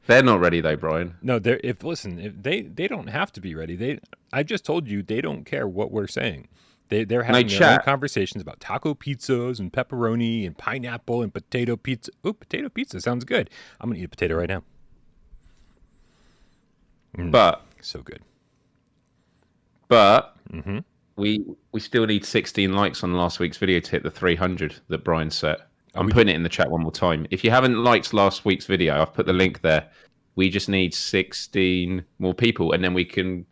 They're not ready though, Brian. No, if they don't have to be ready. I just told you they don't care what we're saying. They're having their own conversations about taco pizzas and pepperoni and pineapple and potato pizza. Ooh, potato pizza sounds good. I'm gonna eat a potato right now. But so good. But we still need 16 likes on last week's video to hit the 300 that Brian set. I'm putting it in the chat one more time. If you haven't liked last week's video, I've put the link there. We just need 16 more people, and then we can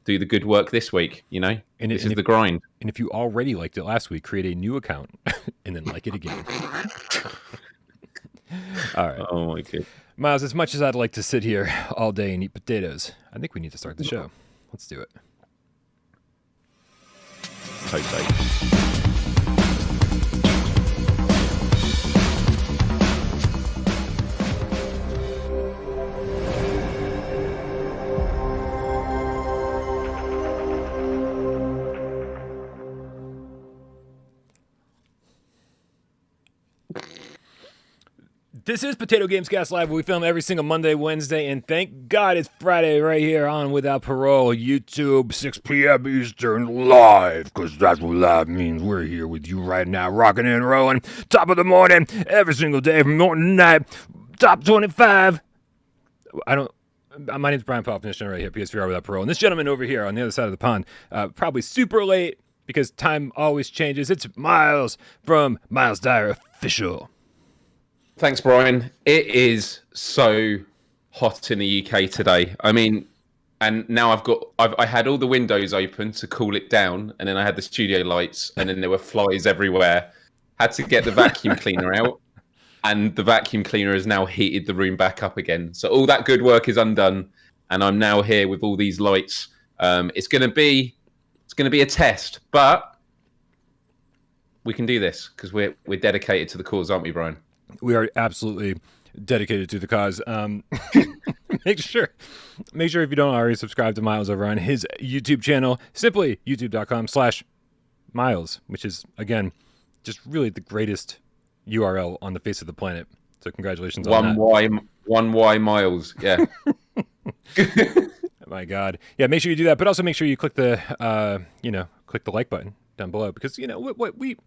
do the good work this week, you know? And this is the grind. And if you already liked it last week, create a new account and then like it again. All right. Oh, my God. Miles, as much as I'd like to sit here all day and eat potatoes, I think we need to start the show. Let's do it. Tight. This is Potato GAMESCAST Live, where we film every single Monday, Wednesday, and thank God it's Friday right here on Without Parole, YouTube, 6 p.m. Eastern, live, because that's what live means. We're here with you right now, rocking and rolling, top of the morning, every single day from morning to night, top 25. My name's Brian Popnishton right here, PSVR Without Parole, and this gentleman over here on the other side of the pond, probably super late, because time always changes. It's Miles from Miles Dyer Official. Thanks, Brian. It is so hot in the UK today. I mean, and now I had all the windows open to cool it down, and then I had the studio lights, and then there were flies everywhere. Had to get the vacuum cleaner out, and the vacuum cleaner has now heated the room back up again. So all that good work is undone, and I'm now here with all these lights. It's gonna be a test, but we can do this because we're dedicated to the cause, aren't we, Brian? We are absolutely dedicated to the cause. Make sure if you don't already subscribe to Miles over on his YouTube channel, simply youtube.com/Miles, which is, again, just really the greatest URL on the face of the planet. So congratulations on that. One Y Miles. Yeah. My God. Yeah, make sure you do that. But also make sure you click the, click the like button down below, because what we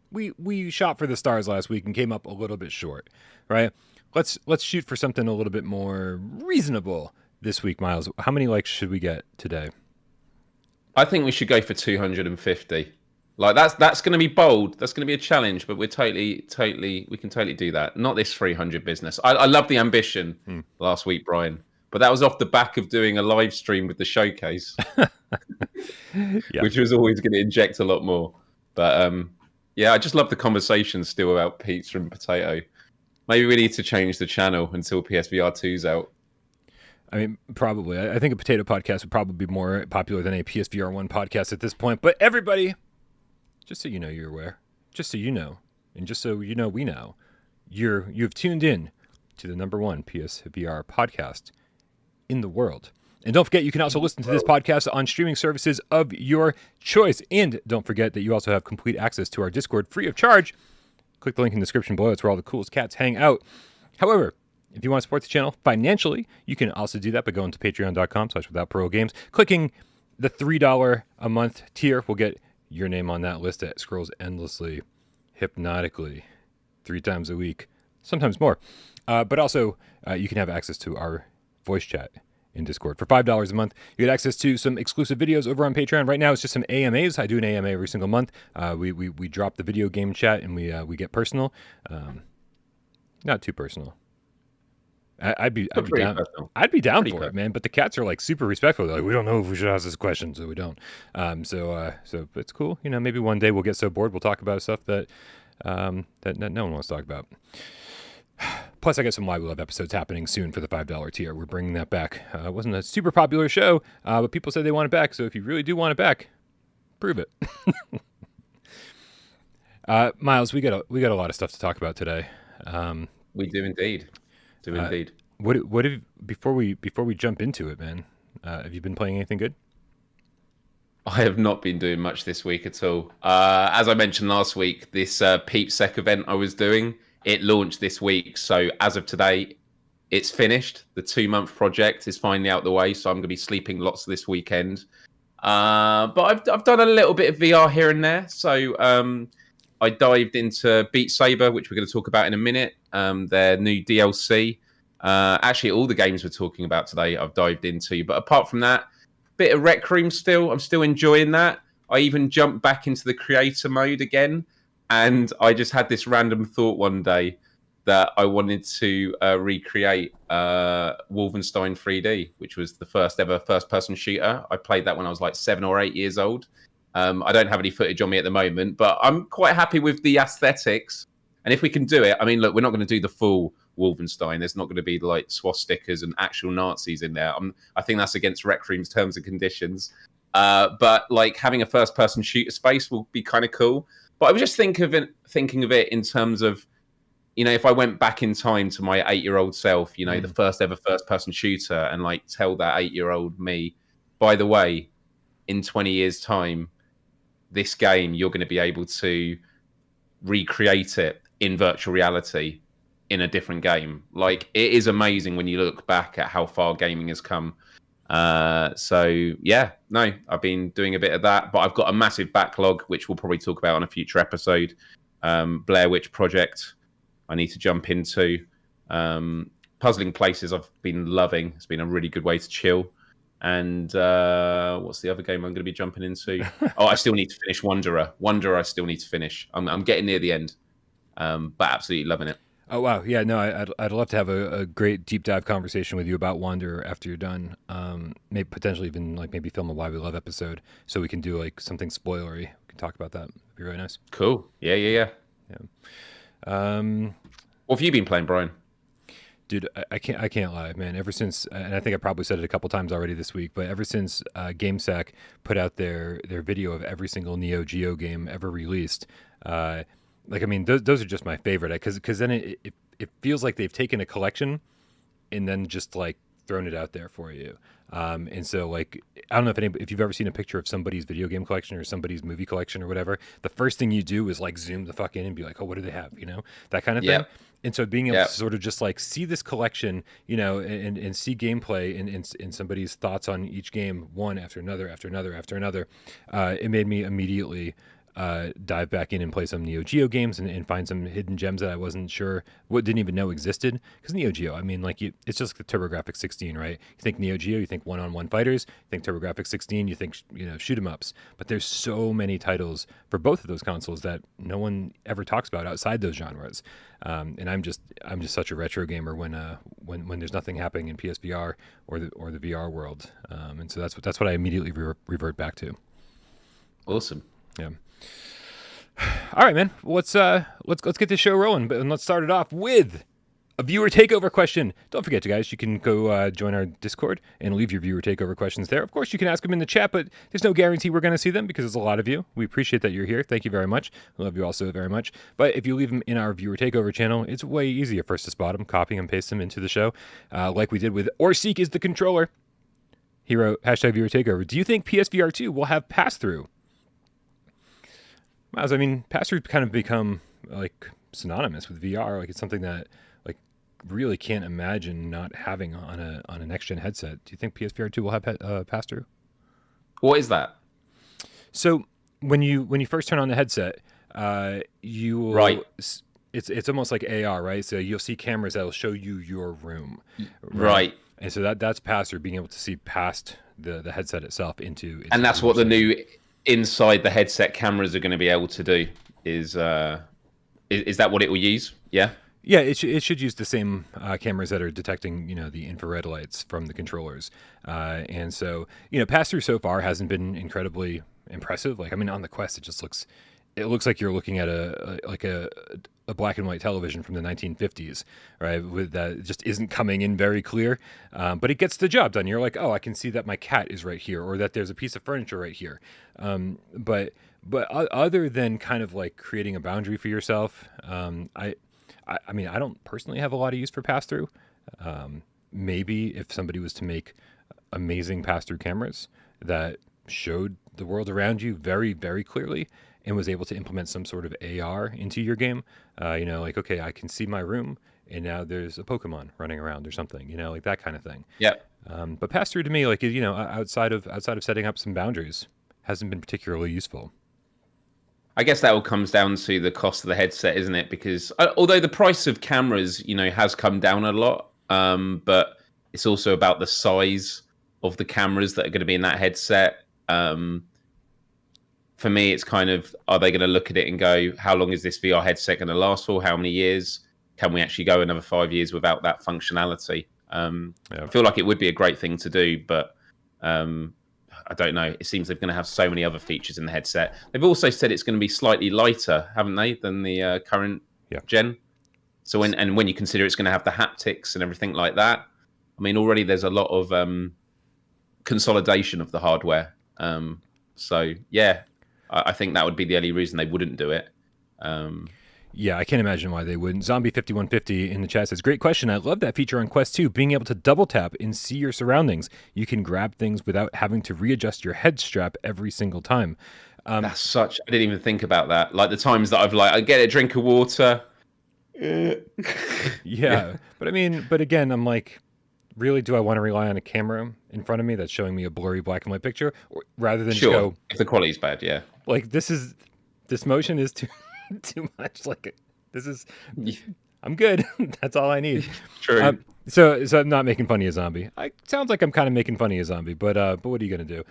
shot for the stars last week and came up a little bit short, right? Let's shoot for something a little bit more reasonable this week, Miles. How many likes should we get today? I think we should go for 250. Like that's going to be bold. That's going to be a challenge, but we can totally do that. Not this 300 business. I love the ambition last week, Brian, but that was off the back of doing a live stream with the showcase. Yeah. Which was always going to inject a lot more. But I just love the conversation still about pizza and potato. Maybe we need to change the channel until PSVR 2's out. I mean, probably. I think a potato podcast would probably be more popular than a PSVR 1 podcast at this point. But everybody, just so you know you're aware, just so you know, and just so you know we know, you've tuned in to the #1 PSVR podcast in the world. And don't forget, you can also listen to this podcast on streaming services of your choice. And don't forget that you also have complete access to our Discord free of charge. Click the link in the description below. It's where all the coolest cats hang out. However, if you want to support the channel financially, you can also do that by going to patreon.com/withoutparolegames. Clicking the $3 a month tier will get your name on that list that scrolls endlessly, hypnotically, 3 times a week, sometimes more. But also, you can have access to our voice chat in Discord. For $5 a month, you get access to some exclusive videos over on Patreon. Right now, it's just some AMAs. I do an AMA every single month. We drop the video game chat and we get personal. Not too personal. I'd be down for it, man. But the cats are like super respectful. They're like, we don't know if we should ask this question, so we don't. So it's cool. Maybe one day we'll get so bored we'll talk about stuff that no one wants to talk about. Plus, I got some Why We Love episodes happening soon for the $5 tier. We're bringing that back. It wasn't a super popular show, but people said they want it back. So if you really do want it back, prove it. Miles, we got a lot of stuff to talk about today. We do indeed. What have before we jump into it, man? Have you been playing anything good? I have not been doing much this week at all. As I mentioned last week, this PeepSec event I was doing, it launched this week. So as of today, it's finished. The 2-month project is finally out the way, so I'm going to be sleeping lots this weekend. But I've done a little bit of VR here and there. So I dived into Beat Saber, which we're going to talk about in a minute. Their new DLC. Actually, all the games we're talking about today, I've dived into. But apart from that, bit of Rec Room still. I'm still enjoying that. I even jumped back into the creator mode again, and I just had this random thought one day that I wanted to recreate Wolfenstein 3D, which was the first ever first-person shooter. I played that when I was like 7 or 8 years old. I don't have any footage on me at the moment, but I'm quite happy with the aesthetics. And if we can do it, I mean, look, we're not going to do the full Wolfenstein. There's not going to be like swastikas and actual Nazis in there. I think that's against Rec Room's terms and conditions. But like having a first-person shooter space will be kind of cool. But I was just thinking of it in terms of, you know, if I went back in time to my 8-year-old self, you know, the first ever first-person shooter, and like tell that 8-year-old me, by the way, in 20 years' time, this game, you're going to be able to recreate it in virtual reality in a different game. Like, it is amazing when you look back at how far gaming has come. So yeah, no, I've been doing a bit of that, but I've got a massive backlog, which we'll probably talk about on a future episode. Blair Witch Project, I need to jump into. Puzzling Places, I've been loving. It's been a really good way to chill. And what's the other game I'm going to be jumping into? Oh, I still need to finish Wanderer. Wanderer, I still need to finish. I'm getting near the end, but absolutely loving it. Oh wow, yeah, no, I'd love to have a great deep dive conversation with you about Wanderer after you're done. Maybe potentially even like maybe film a Why We Love episode, so we can do like something spoilery. We can talk about that. It'd be really nice. Cool. Yeah. What have you been playing, Brian? Dude, I can't lie, man. Ever since, and I think I probably said it a couple times already this week, but ever since GameScast put out their video of every single Neo Geo game ever released, like, I mean, those are just my favorite, because then it feels like they've taken a collection and then just like thrown it out there for you. And so, like, I don't know if you've ever seen a picture of somebody's video game collection or somebody's movie collection or whatever. The first thing you do is like zoom the fuck in and be like, oh, what do they have? You know, that kind of thing. And so being able to sort of just like see this collection, you know, and see gameplay and somebody's thoughts on each game, one after another, it made me immediately dive back in and play some Neo Geo games and find some hidden gems that I wasn't sure, didn't even know existed. Because Neo Geo, I mean, like, it's just the TurboGrafx 16, right? You think Neo Geo, you think one-on-one fighters. You think TurboGrafx 16, you think, you know, shoot 'em ups. But there's so many titles for both of those consoles that no one ever talks about outside those genres. And I'm just such a retro gamer when there's nothing happening in PSVR or the VR world. And so that's what I immediately revert back to. Awesome. Yeah. All right, man. Let's get this show rolling, and let's start it off with a viewer takeover question. Don't forget, you guys, you can go join our Discord and leave your viewer takeover questions there. Of course, you can ask them in the chat, but there's no guarantee we're going to see them because there's a lot of you. We appreciate that you're here. Thank you very much. We love you also very much. But if you leave them in our viewer takeover channel, it's way easier for us to spot them, copy and paste them into the show, like we did with Orseek is the controller. He wrote, #viewer takeover. Do you think PSVR 2 will have pass-through? Miles, I mean, pass-through kind of become like synonymous with VR. Like, it's something that like really can't imagine not having on a next-gen headset. Do you think PSVR 2 will have pass-through? What is that? So when you first turn on the headset, you will, right. It's almost like AR, right? So you'll see cameras that will show you your room, right? And so that's pass-through, being able to see past the headset itself into and that's what the new inside the headset cameras are going to be able to do. Is that what it will use? Yeah. It should use the same cameras that are detecting, you know, the infrared lights from the controllers, and so, you know, pass-through so far hasn't been incredibly impressive. Like, I mean, on the Quest, it looks like you're looking at a black and white television from the 1950s, right? With that, it just isn't coming in very clear, but it gets the job done. You're like, oh, I can see that my cat is right here, or that there's a piece of furniture right here. But other than kind of like creating a boundary for yourself, I mean, I don't personally have a lot of use for pass-through. Maybe if somebody was to make amazing pass-through cameras that showed the world around you very, very clearly and was able to implement some sort of AR into your game, you know, like, okay, I can see my room and now there's a Pokemon running around or something, like that kind of thing. Yeah. But pass through to me, like, outside of setting up some boundaries, hasn't been particularly useful. I guess that all comes down to the cost of the headset, isn't it? Because although the price of cameras, has come down a lot, but it's also about the size of the cameras that are going to be in that headset. For me, it's kind of, are they going to look at it and go, how long is this VR headset going to last for? How many years? Can we actually go another 5 years without that functionality? I feel like it would be a great thing to do, but I don't know. It seems they're going to have so many other features in the headset. They've also said it's going to be slightly lighter, haven't they, than the current gen? So when you consider it's going to have the haptics and everything like that, I mean, already there's a lot of consolidation of the hardware. So yeah, I think that would be the only reason they wouldn't do it. Yeah, I can't imagine why they wouldn't. Zombie5150 in the chat says, great question. I love that feature on Quest 2, being able to double tap and see your surroundings. You can grab things without having to readjust your head strap every single time. I didn't even think about that. Like the times that I get a drink of water. Yeah. But again, I'm like, really, do I want to rely on a camera in front of me that's showing me a blurry black and white picture? Or, rather than just go, if the quality's bad, yeah. Like, this motion is too much. Like, I'm good. That's all I need. True. So I'm not making fun of a zombie. Sounds like I'm kind of making fun of a zombie, but what are you gonna do?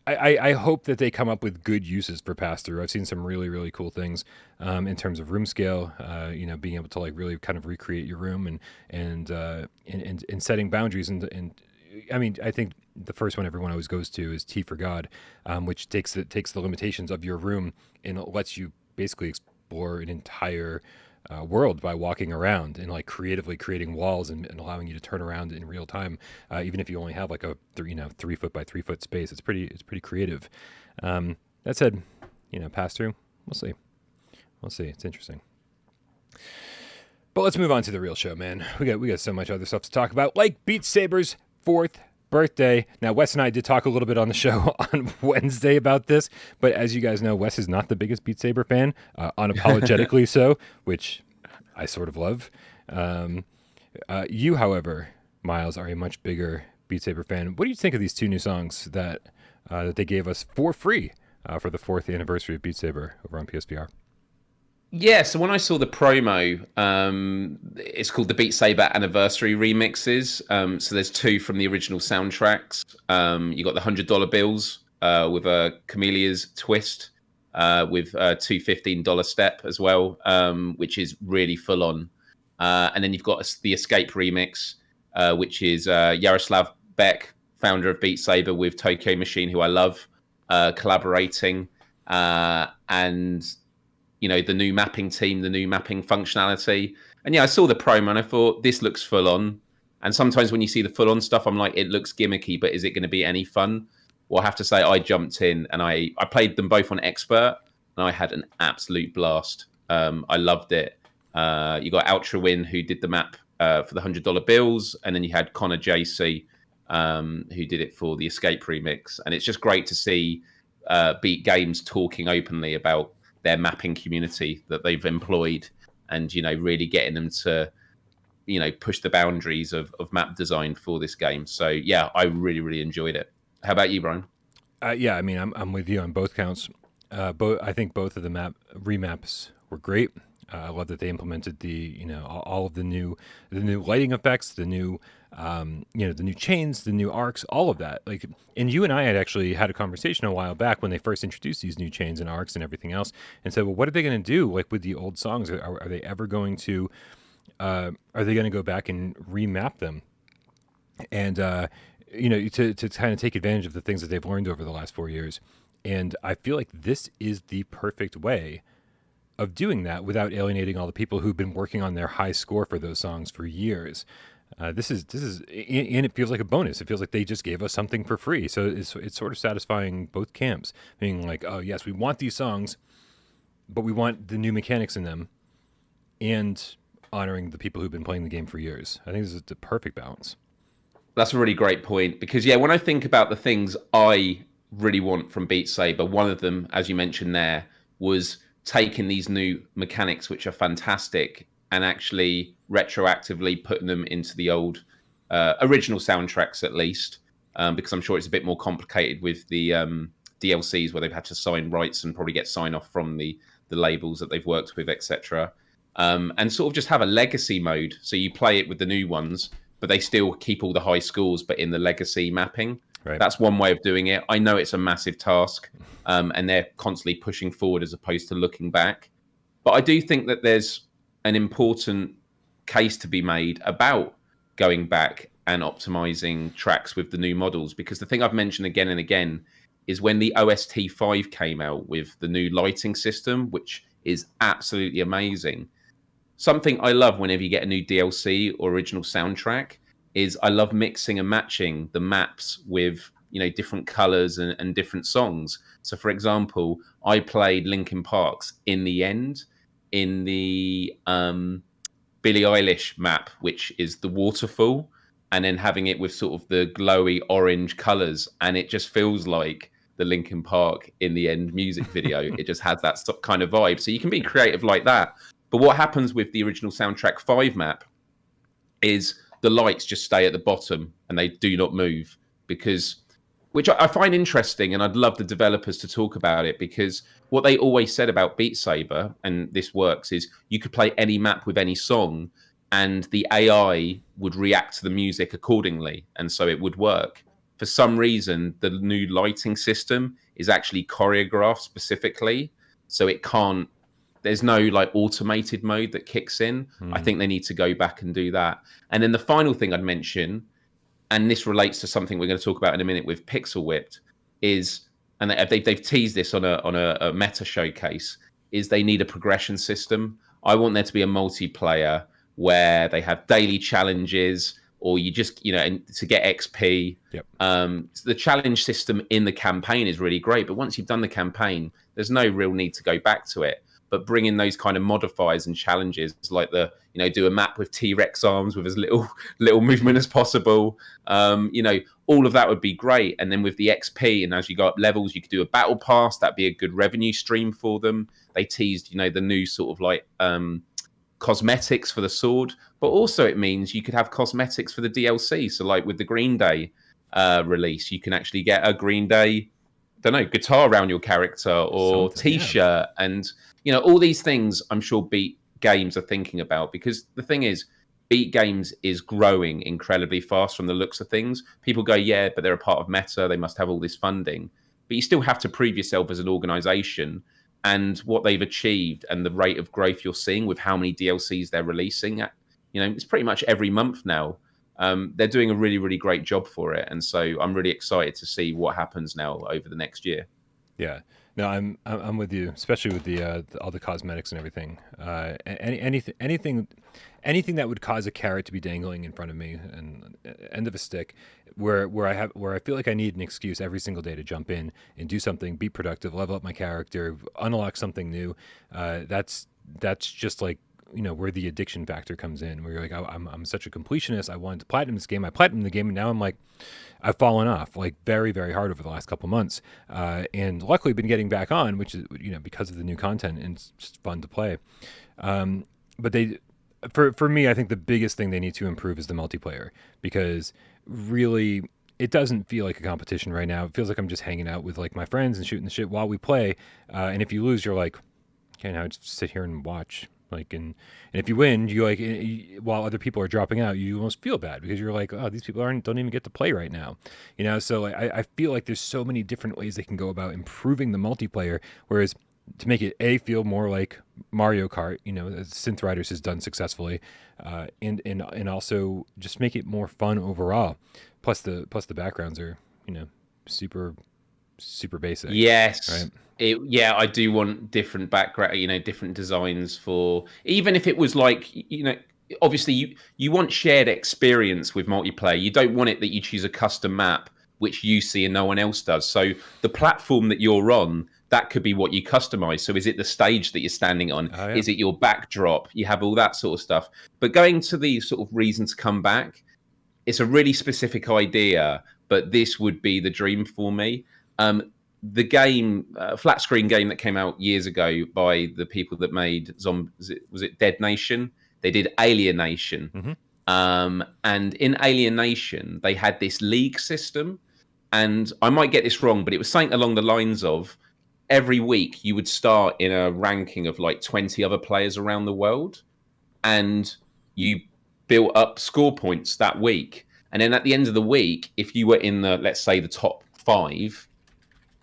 I hope that they come up with good uses for pass-through. I've seen some really, really cool things in terms of room scale. Being able to like really kind of recreate your room and setting boundaries. And I mean, I think the first one everyone always goes to is T for God, which takes the limitations of your room and it lets you basically explore an entire world by walking around and like creatively creating walls and allowing you to turn around in real time, even if you only have like a 3 foot by 3 foot space. It's pretty creative. That said, pass through. We'll see. It's interesting. But let's move on to the real show, man. We got so much other stuff to talk about, like Beat Saber's 4th birthday. Now, Wes and I did talk a little bit on the show on Wednesday about this, but as you guys know, Wes is not the biggest Beat Saber fan, unapologetically so, which I sort of love. You, however, Miles, are a much bigger Beat Saber fan. What do you think of these 2 new songs that they gave us for free for the 4th anniversary of Beat Saber over on PSVR? Yeah, so when I saw the promo, it's called the Beat Saber Anniversary Remixes. So there's 2 from the original soundtracks. You got the $100 bills with a Camellia's twist with 2 $15 step as well, which is really full on. And then you've got the Escape remix, which is Yaroslav Beck, founder of Beat Saber, with Tokyo Machine, who I love, collaborating. And the new mapping team, the new mapping functionality. And yeah, I saw the promo and I thought, this looks full on. And sometimes when you see the full on stuff, I'm like, it looks gimmicky, but is it going to be any fun? Well, I have to say, I jumped in and I played them both on Expert and I had an absolute blast. I loved it. You got Ultra Win, who did the map for the $100 bills. And then you had Connor JC, who did it for the Escape remix. And it's just great to see Beat Games talking openly about their mapping community that they've employed and, really getting them to, push the boundaries of map design for this game. So yeah, I really, really enjoyed it. How about you, Brian? Yeah, I mean, I'm with you on both counts. I think both of the remaps were great. I love that they implemented all of the new lighting effects, the new chains, the new arcs, all of that. Like, and you and I had actually had a conversation a while back when they first introduced these new chains and arcs and everything else, and said, well, what are they going to do like with the old songs? Are they ever going to go back and remap them? And to kind of take advantage of the things that they've learned over the last 4 years. And I feel like this is the perfect way of doing that without alienating all the people who've been working on their high score for those songs for years. This is, and it feels like a bonus. It feels like they just gave us something for free. So it's sort of satisfying both camps, being like, oh yes, we want these songs, but we want the new mechanics in them, and honoring the people who've been playing the game for years. I think this is the perfect balance. That's a really great point, because yeah, when I think about the things I really want from Beat Saber, one of them, as you mentioned there, was taking these new mechanics, which are fantastic, and actually retroactively putting them into the old original soundtracks, at least, because I'm sure it's a bit more complicated with the DLCs where they've had to sign rights and probably get sign off from the labels that they've worked with, etc. And sort of just have a legacy mode, so you play it with the new ones, but they still keep all the high scores, but in the legacy mapping. Right. That's one way of doing it. I know it's a massive task, and they're constantly pushing forward as opposed to looking back. But I do think that there's an important case to be made about going back and optimizing tracks with the new models, because the thing I've mentioned again and again is when the OST 5 came out with the new lighting system, which is absolutely amazing. Something I love whenever you get a new DLC or original soundtrack is I love mixing and matching the maps with, you know, different colors and different songs. So, for example, I played Linkin Park's In the End in the Billie Eilish map, which is the waterfall, and then having it with sort of the glowy orange colors, and it just feels like the Linkin Park In the End music video. It just has that kind of vibe. So you can be creative like that. But what happens with the original soundtrack 5 map is the lights just stay at the bottom and they do not move, which I find interesting, and I'd love the developers to talk about it, because what they always said about Beat Saber, and this works, is you could play any map with any song and the AI would react to the music accordingly, and so it would work. For some reason, the new lighting system is actually choreographed specifically, so it can't. There's no like automated mode that kicks in. I think they need to go back and do that. And then the final thing I'd mention, and this relates to something we're going to talk about in a minute with Pixel Whipped, is, and they've teased this on a meta showcase, is they need a progression system. I want there to be a multiplayer where they have daily challenges, or you just, you know, and to get XP. Yep. So the challenge system in the campaign is really great, but once you've done the campaign, there's no real need to go back to it. But bring in those kind of modifiers and challenges, like the, you know, do a map with T-Rex arms with as little movement as possible. You know, all of that would be great. And then with the XP, and as you go up levels, you could do a battle pass. That'd be a good revenue stream for them. They teased, you know, the new sort of like cosmetics for the sword, but also it means you could have cosmetics for the DLC. So like with the Green Day release, you can actually get a Green Day, don't know, guitar around your character, or T-shirt, and you know, all these things I'm sure Beat Games are thinking about, because the thing is, Beat Games is growing incredibly fast from the looks of things. People go, yeah, but they're a part of Meta, they must have all this funding. But you still have to prove yourself as an organization, and what they've achieved and the rate of growth you're seeing with how many DLCs they're releasing. You know, it's pretty much every month now. They're doing a really, really great job for it. And so I'm really excited to see what happens now over the next year. Yeah. No, I'm with you, especially with the all the cosmetics and everything. Anything that would cause a carrot to be dangling in front of me and end of a stick, where I feel like I need an excuse every single day to jump in and do something, be productive, level up my character, unlock something new. That's just like, you know, where the addiction factor comes in, where you're like, I'm such a completionist. I wanted to platinum this game. I platinumed the game, and now I'm like, I've fallen off like very, very hard over the last couple months. And luckily been getting back on, which is, you know, because of the new content, and it's just fun to play. But for me, I think the biggest thing they need to improve is the multiplayer, because really it doesn't feel like a competition right now. It feels like I'm just hanging out with like my friends and shooting the shit while we play. And if you lose, you're like, okay, now just sit here and watch. Like, and if you win, you like, while other people are dropping out, you almost feel bad, because you're like, oh, these people don't even get to play right now, you know. So like, I feel like there's so many different ways they can go about improving the multiplayer, whereas to make it feel more like Mario Kart, you know, as Synth Riders has done successfully, and also just make it more fun overall. Plus the backgrounds are, you know, super basic. Yes. Right? I do want different background, you know, different designs for, even if it was like, you know, obviously you want shared experience with multiplayer. You don't want it that you choose a custom map which you see and no one else does. So the platform that you're on, that could be what you customize. So is it the stage that you're standing on? Oh, yeah. Is it your backdrop? You have all that sort of stuff. But going to the sort of reason to come back, it's a really specific idea, but this would be the dream for me. The game, flat screen game that came out years ago by the people that made was it Dead Nation? They did Alienation. And in Alienation, they had this league system. And I might get this wrong, but it was something along the lines of every week you would start in a ranking of like 20 other players around the world. And you built up score points that week. And then at the end of the week, if you were in the, let's say, the top 5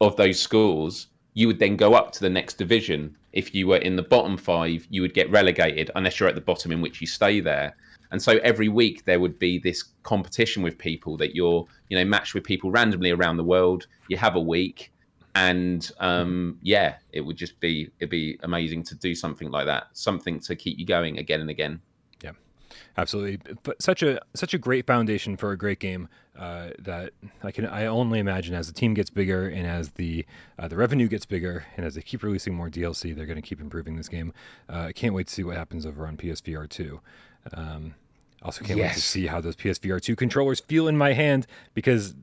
of those scores, you would then go up to the next division. If you were in the bottom 5, you would get relegated unless you're at the bottom, in which you stay there. And so every week there would be this competition with people that you're, matched with people randomly around the world. You have a week, and it'd be amazing to do something like that, something to keep you going again and again. Yeah, absolutely. But such a great foundation for a great game that I only imagine as the team gets bigger and as the revenue gets bigger and as they keep releasing more DLC, they're going to keep improving this game. I can't wait to see what happens over on PSVR 2. Also can't wait to see how those PSVR 2 controllers feel in my hand, because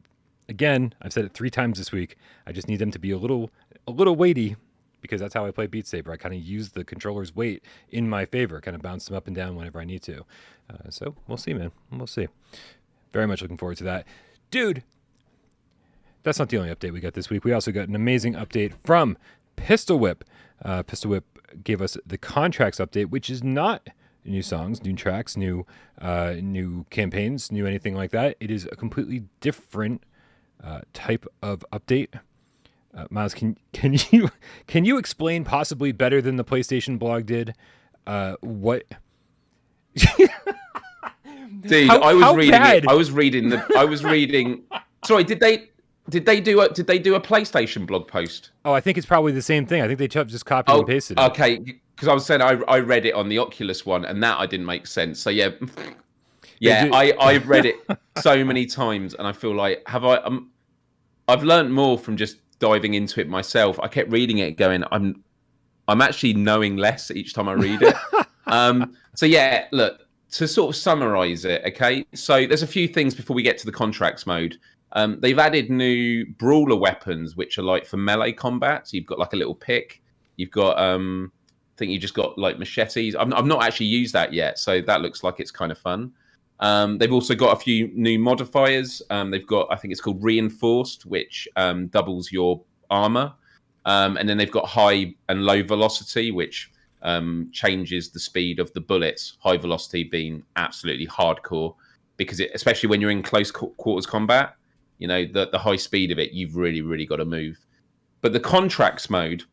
again, I've said it 3 times this week, I just need them to be a little weighty, because that's how I play Beat Saber. I kind of use the controller's weight in my favor, kind of bounce them up and down whenever I need to. So we'll see, man. We'll see. Very much looking forward to that. Dude, that's not the only update we got this week. We also got an amazing update from Pistol Whip. Pistol Whip gave us the contracts update, which is not new songs, new tracks, new campaigns, new anything like that. It is a completely different type of update. Miles, can you explain possibly better than the PlayStation blog did what? Dude, I was reading. Sorry, did they do a PlayStation blog post? Oh, I think it's probably the same thing. I think they just copied and pasted it. Okay, because I was saying I read it on the Oculus one, and that I didn't make sense. So yeah, I've read it so many times, and I feel like I've learned more from just diving into it myself. I kept reading it, going, I'm actually knowing less each time I read it. So yeah, look, to sort of summarize it, okay? So there's a few things before we get to the contracts mode. They've added new brawler weapons, which are like for melee combat. So you've got like a little pick. You've got, I think you just got like machetes. I've not actually used that yet, so that looks like it's kind of fun. They've also got a few new modifiers. They've got, I think it's called Reinforced, which doubles your armor. And then they've got high and low velocity, which changes the speed of the bullets. High velocity being absolutely hardcore, because especially when you're in close quarters combat, the high speed of it, you've really, really got to move. But the contracts mode,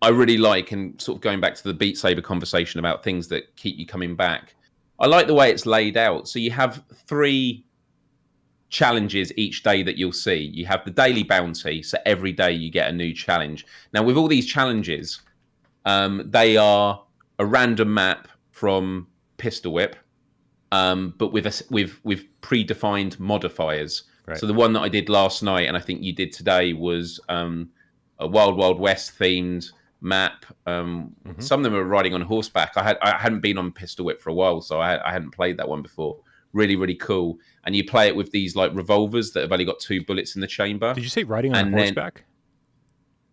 I really like, and sort of going back to the Beat Saber conversation about things that keep you coming back. I like the way it's laid out. So you have 3 challenges each day that you'll see. You have the daily bounty, so every day you get a new challenge. Now, with all these challenges, they are a random map from Pistol Whip, but with predefined modifiers. Right. So the one that I did last night, and I think you did today, was a Wild Wild West themed map. Some of them are riding on horseback. I hadn't been on Pistol Whip for a while, so I hadn't played that one before. Really, really cool. And you play it with these like revolvers that have only got 2 bullets in the chamber. Did you say riding on horseback?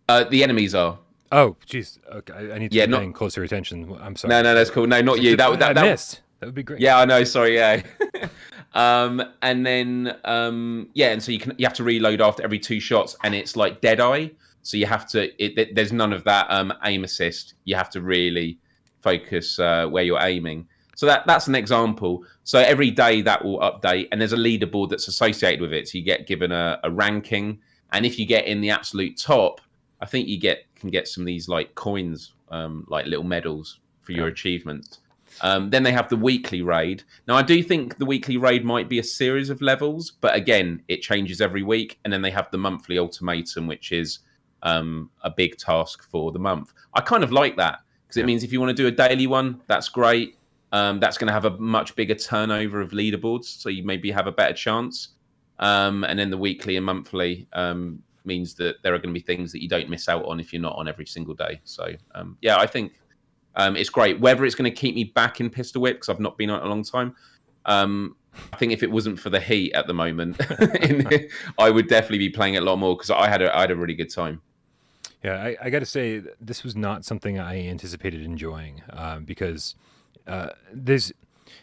The enemies are. Oh, jeez. Okay, I need to be paying closer attention. I'm sorry. No, that's cool. No, not you. That missed. That would be great. Yeah, I know. Sorry. Yeah. And then and so you have to reload after every 2 shots, and it's like Deadeye. So you have to. There's none of that aim assist. You have to really focus where you're aiming. So that's an example. So every day that will update, and there's a leaderboard that's associated with it. So you get given a ranking, and if you get in the absolute top, I think you can get some of these like coins, like little medals for your achievements. Then they have the weekly raid. Now I do think the weekly raid might be a series of levels, but again, it changes every week. And then they have the monthly ultimatum, which is a big task for the month. I kind of like that, because it means if you want to do a daily one, that's great. That's going to have a much bigger turnover of leaderboards, so you maybe have a better chance. And then the weekly and monthly means that there are going to be things that you don't miss out on if you're not on every single day. So I think it's great. Whether it's going to keep me back in Pistol Whip, because I've not been on it a long time, I think if it wasn't for the heat at the moment, I would definitely be playing it a lot more, because I had a really good time. Yeah, I got to say, this was not something I anticipated enjoying, because there's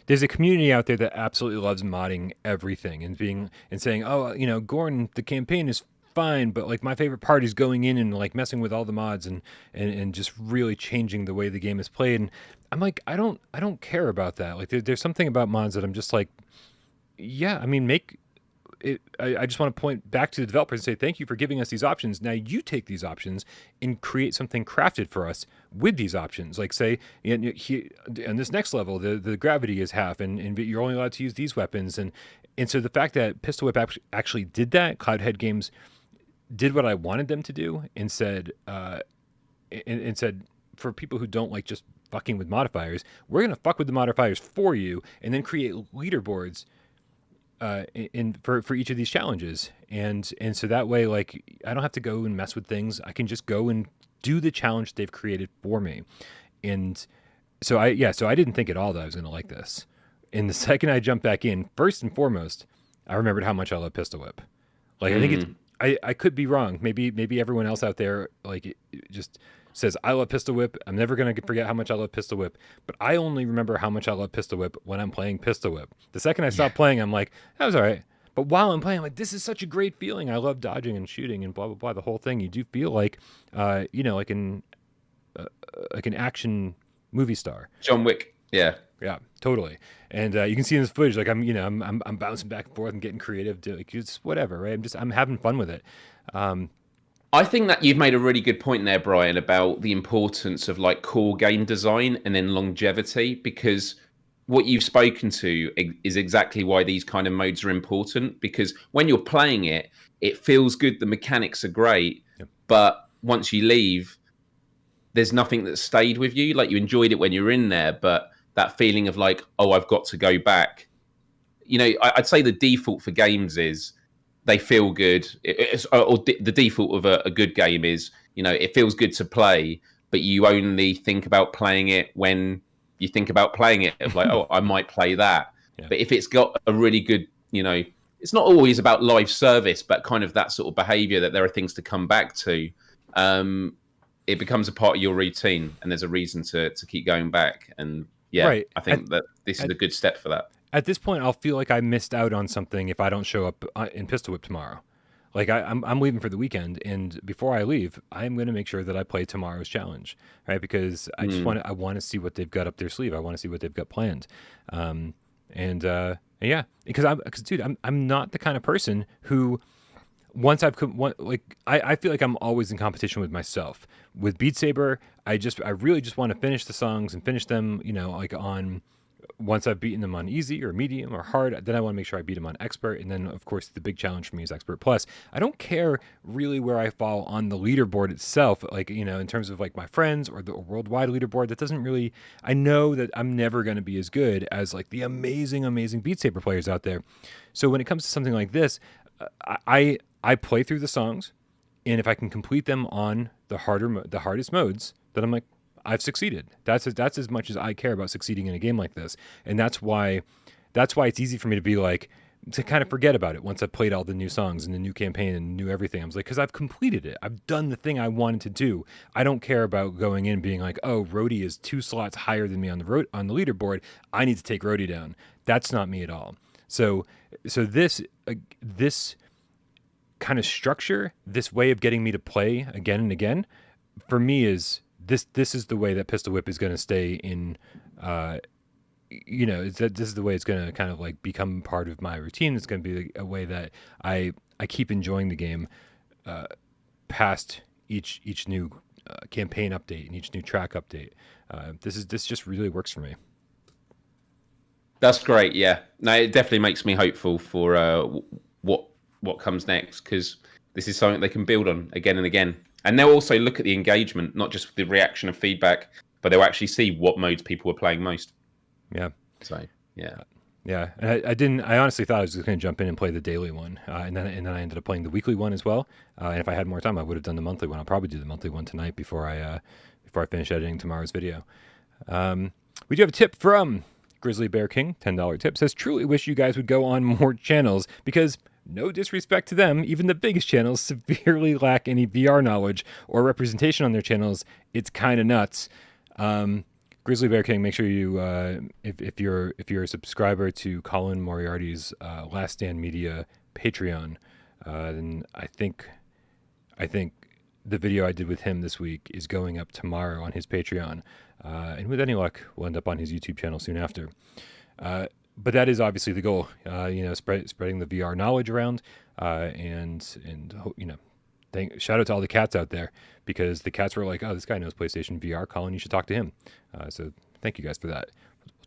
a community out there that absolutely loves modding everything and saying, oh, Gordon, the campaign is fine, but like my favorite part is going in and like messing with all the mods and just really changing the way the game is played. And I'm like, I don't care about that. Like there's something about mods that I'm just like, yeah, I mean, make it. I just want to point back to the developers and say, thank you for giving us these options. Now you take these options and create something crafted for us with these options. Like say, on this next level, the gravity is half, and you're only allowed to use these weapons. And so the fact that Pistol Whip actually did that, Cloudhead Games did what I wanted them to do, and said, for people who don't like just fucking with modifiers, we're gonna fuck with the modifiers for you, and then create leaderboards for each of these challenges, and so that way, like, I don't have to go and mess with things. I can just go and do the challenge they've created for me. And so I didn't think at all that I was going to like this. And the second I jumped back in, first and foremost, I remembered how much I love Pistol Whip. Like, I think it's I could be wrong. Maybe everyone else out there it just says I love Pistol Whip. I'm never gonna forget how much I love Pistol Whip. But I only remember how much I love Pistol Whip when I'm playing Pistol Whip. The second I stop playing, I'm like, that was all right. But while I'm playing, I'm like, this is such a great feeling. I love dodging and shooting and blah blah blah. The whole thing. You do feel like, like an action movie star. John Wick. Yeah. Yeah, totally. And you can see in this footage, like I'm bouncing back and forth and getting creative, like it's whatever, right? I'm having fun with it. I think that you've made a really good point there, Brian, about the importance of like core game design and then longevity, because what you've spoken to is exactly why these kind of modes are important, because when you're playing it, it feels good. The mechanics are great, but once you leave, there's nothing that stayed with you. Like you enjoyed it when you were in there, but that feeling of like, oh, I've got to go back. I'd say the default for games is they feel good. The default of a good game is, it feels good to play, but you only think about playing it when you think about playing it. Of like, oh, I might play that. Yeah. But if it's got a really good, it's not always about live service, but kind of that sort of behavior that there are things to come back to. It becomes a part of your routine, and there's a reason to keep going back. And right. I think that this is a good step for that. At this point, I'll feel like I missed out on something if I don't show up in Pistol Whip tomorrow. Like I'm leaving for the weekend, and before I leave, I'm going to make sure that I play tomorrow's challenge, right? Because I just want to see what they've got up their sleeve. I want to see what they've got planned, because dude, I'm not the kind of person who once I feel like I'm always in competition with myself. With Beat Saber, I really just want to finish the songs and finish them, once I've beaten them on easy or medium or hard, then I want to make sure I beat them on expert. And then, of course, the big challenge for me is expert plus. I don't care really where I fall on the leaderboard itself, in terms of like my friends or the worldwide leaderboard. That doesn't really, I know that I'm never going to be as good as like the amazing, amazing Beat Saber players out there. So when it comes to something like this, I play through the songs, and if I can complete them on the hardest modes, then I'm like, I've succeeded. That's as much as I care about succeeding in a game like this, and that's why it's easy for me to be like, to kind of forget about it once I've played all the new songs and the new campaign and new everything. I was like, because I've completed it. I've done the thing I wanted to do. I don't care about going in being like, oh, Rhodey is 2 slots higher than me on the leaderboard. I need to take Rhodey down. That's not me at all. So this kind of structure, this way of getting me to play again and again, for me is this is the way that Pistol Whip is going to stay in. This is the way it's going to kind of like become part of my routine. It's going to be a way that I keep enjoying the game past each new campaign update and each new track update. This just really works for me. That's great. Yeah, no, it definitely makes me hopeful for what comes next, because this is something they can build on again and again. And they'll also look at the engagement, not just the reaction and feedback, but they'll actually see what modes people were playing most. Yeah. So, yeah. Yeah. And I honestly thought I was just going to jump in and play the daily one. And then I ended up playing the weekly one as well. And if I had more time, I would have done the monthly one. I'll probably do the monthly one tonight before I finish editing tomorrow's video. We do have a tip from Grizzly Bear King, $10 tip, says, truly wish you guys would go on more channels because, no disrespect to them, even the biggest channels severely lack any VR knowledge or representation on their channels. It's kind of nuts. Grizzly Bear King, make sure you if you're a subscriber to Colin Moriarty's Last Stand Media Patreon, then I think the video I did with him this week is going up tomorrow on his Patreon, and with any luck, will end up on his YouTube channel soon after. But that is obviously the goal, spreading the VR knowledge around, and shout out to all the cats out there, because the cats were like, "Oh, this guy knows PlayStation VR, Colin, you should talk to him." So thank you guys for that.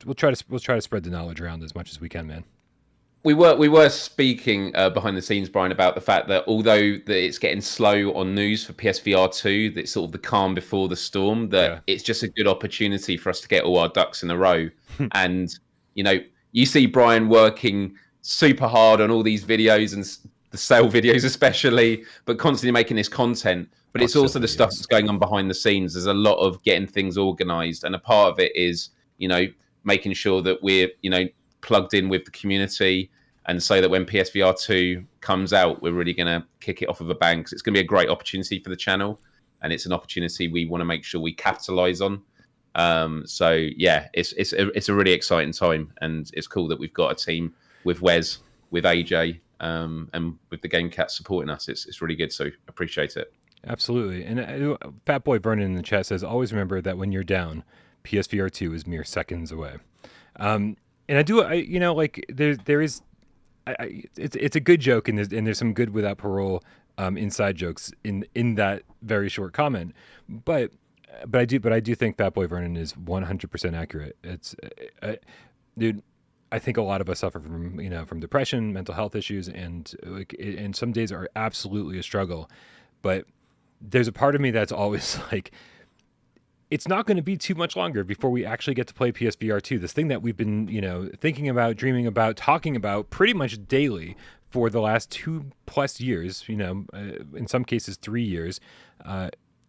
We'll try to spread the knowledge around as much as we can, man. We were speaking behind the scenes, Brian, about the fact that although it's getting slow on news for PSVR 2, that's sort of the calm before the storm, that it's just a good opportunity for us to get all our ducks in a row. And, you see Brian working super hard on all these videos and the sale videos especially, but constantly making this content. But it's also the stuff that's going on behind the scenes. There's a lot of getting things organized. And a part of it is, making sure that we're, plugged in with the community, and so that when PSVR 2 comes out, we're really going to kick it off of a bang, because it's going to be a great opportunity for the channel, and it's an opportunity we want to make sure we capitalize on. So yeah, it's a really exciting time, and it's cool that we've got a team with Wes, with AJ, and with the GameCast supporting us. It's really good, so appreciate it. Absolutely. And Fat Boy Vernon in the chat says, always remember that when you're down, PSVR 2 is mere seconds away. And I do, there is, it's a good joke, and there's some good without parole inside jokes in that very short comment, but I do think Fat Boy Vernon is 100% accurate. It's, dude, I think a lot of us suffer from depression, mental health issues, and some days are absolutely a struggle. But there's a part of me that's always like, it's not going to be too much longer before we actually get to play PSVR 2. This thing that we've been, thinking about, dreaming about, talking about pretty much daily for the last 2+ years, in some cases 3 years,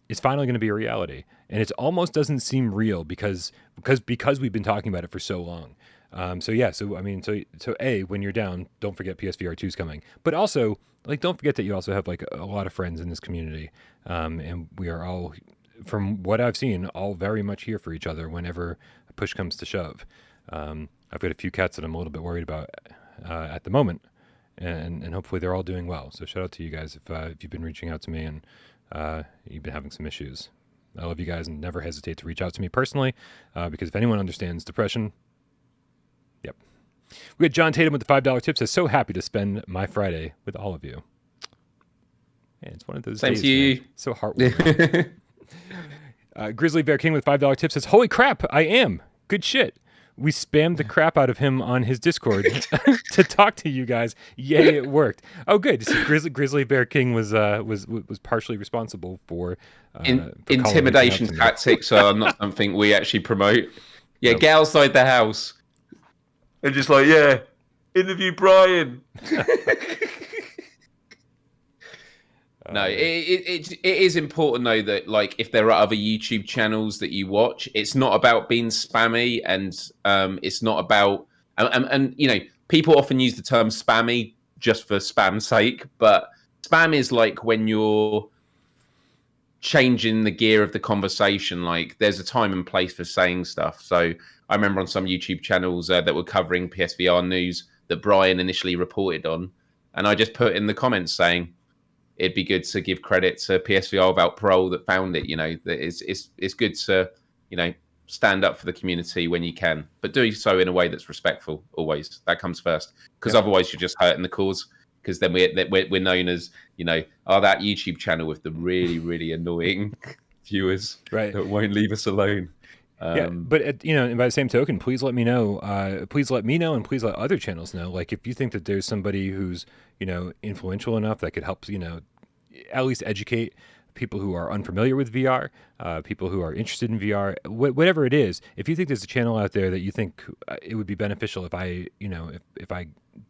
is finally going to be a reality. And it almost doesn't seem real because we've been talking about it for so long. So when you're down, don't forget PSVR 2 is coming. But also, don't forget that you also have a lot of friends in this community, and we are all, from what I've seen, all very much here for each other whenever a push comes to shove. I've got a few cats that I'm a little bit worried about at the moment, and hopefully they're all doing well. So shout out to you guys if you've been reaching out to me and you've been having some issues. I love you guys, and never hesitate to reach out to me personally, because if anyone understands depression, yep. We got John Tatum with the $5 tip, says, so happy to spend my Friday with all of you. Man, it's one of those Same days, to you. Man. So heartwarming. Grizzly Bear King with $5 tip says, holy crap, I am. Good shit. We spammed the crap out of him on his Discord to talk to you guys. Yay, it worked. Oh, good. So Grizzly Bear King was partially responsible for intimidation tactics are not something we actually promote. Yeah, nope. Get outside the house and just interview Brian. No, it is important though that if there are other YouTube channels that you watch, it's not about being spammy, and it's not about and people often use the term spammy just for spam's sake, but spam is when you're changing the gear of the conversation. There's a time and place for saying stuff. So I remember on some YouTube channels that were covering PSVR news that Brian initially reported on, and I just put in the comments saying, it'd be good to give credit to PSVR Without Parole that found it. That it's good to, stand up for the community when you can, but do so in a way that's respectful. Always, that comes first, because otherwise you're just hurting the cause. Because then we're known as that YouTube channel with the really really annoying viewers, right, that won't leave us alone. But and by the same token, please let me know. Please let me know, and please let other channels know. If you think that there's somebody who's influential enough that could help at least educate people who are unfamiliar with VR, people who are interested in VR, whatever it is. If you think there's a channel out there that you think it would be beneficial if I if I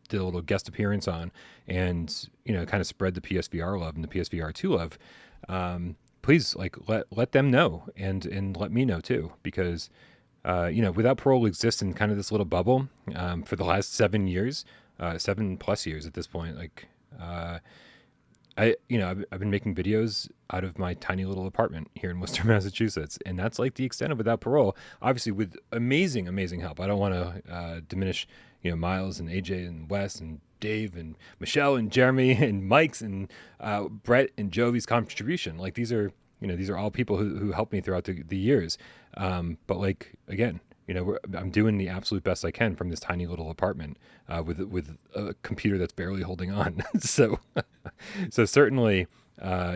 did a little guest appearance on, and kind of spread the PSVR love and the PSVR 2 love. Please let them know, and let me know too, because Without Parole exists in kind of this little bubble for the last 7 years, 7+ years at this point. I've been making videos out of my tiny little apartment here in Worcester, Massachusetts, and that's like the extent of Without Parole. Obviously, with amazing help. I don't want to diminish, Miles and AJ and Wes and Dave and Michelle and Jeremy and Mike's and Brett and Jovi's contribution. Like these are all people who helped me throughout the years. But like again, I'm doing the absolute best I can from this tiny little apartment with a computer that's barely holding on. so certainly, I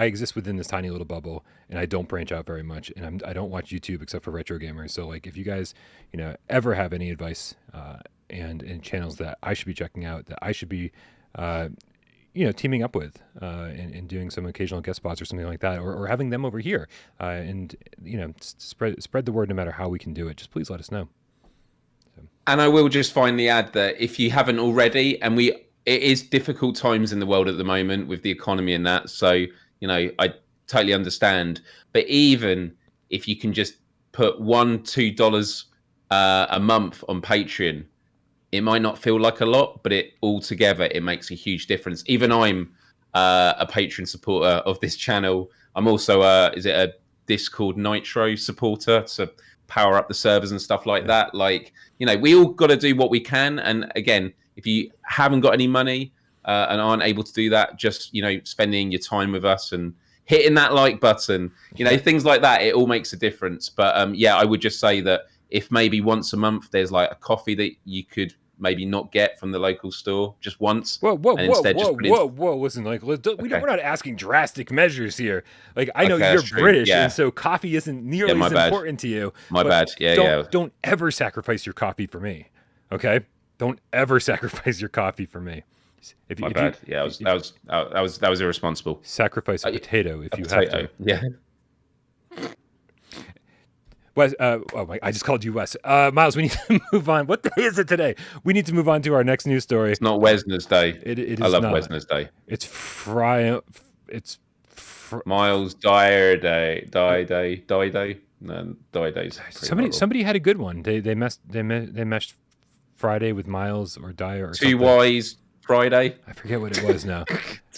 exist within this tiny little bubble, and I don't branch out very much, and I don't watch YouTube except for retro gamers. So like, if you guys, ever have any advice and channels that I should be checking out, that I should be, teaming up with and doing some occasional guest spots or something like that, or having them over here, and spread the word no matter how we can do it. Just please let us know. And I will just finally add that if you haven't already, it is difficult times in the world at the moment with the economy and that. So, I totally understand. But even if you can just put $1-2 a month on Patreon, it might not feel like a lot, but it makes a huge difference. Even I'm a Patreon supporter of this channel. I'm also a Discord Nitro supporter to power up the servers and stuff like that. Like, we all got to do what we can. And again, if you haven't got any money and aren't able to do that, just, spending your time with us and hitting that like button, things like that, it all makes a difference. But I would just say that if maybe once a month there's like a coffee that you could maybe not get from the local store just once. Whoa! Listen, like, we're not asking drastic measures here. Like, I know you're British, and so coffee isn't nearly as important to you. My bad. Don't ever sacrifice your coffee for me. Okay? Don't ever sacrifice your coffee for me. My bad. That was irresponsible. Sacrifice a potato if you have to. Yeah. Wes, I just called you Wes. Miles, we need to move on. What day is it today? We need to move on to our next news story. It's not Wesner's Day. It is I love not. Wesner's Day. It's Miles Dyer Day. Die Day. No, Die Day's somebody had a good one. They meshed Friday with Miles or Dyer or Two Wise Friday. I forget what it was now.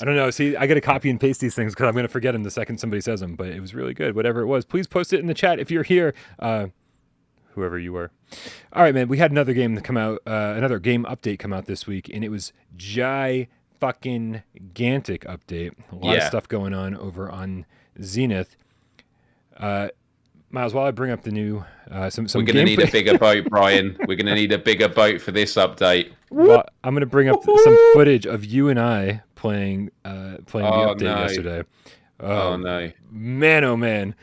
I don't know. See, I got to copy and paste these things because I'm going to forget them the second somebody says them. But it was really good. Whatever it was, please post it in the chat if you're here, whoever you were. All right, man. We had another game come out, another game update come out this week, and it was fucking gigantic update. A lot of stuff going on over on Zenith. Miles, while I bring up the new some we're going to need a bigger boat, Brian. We're going to need a bigger boat for this update. Well, I'm going to bring up some footage of you and I playing the update yesterday. Oh no, man! Oh man!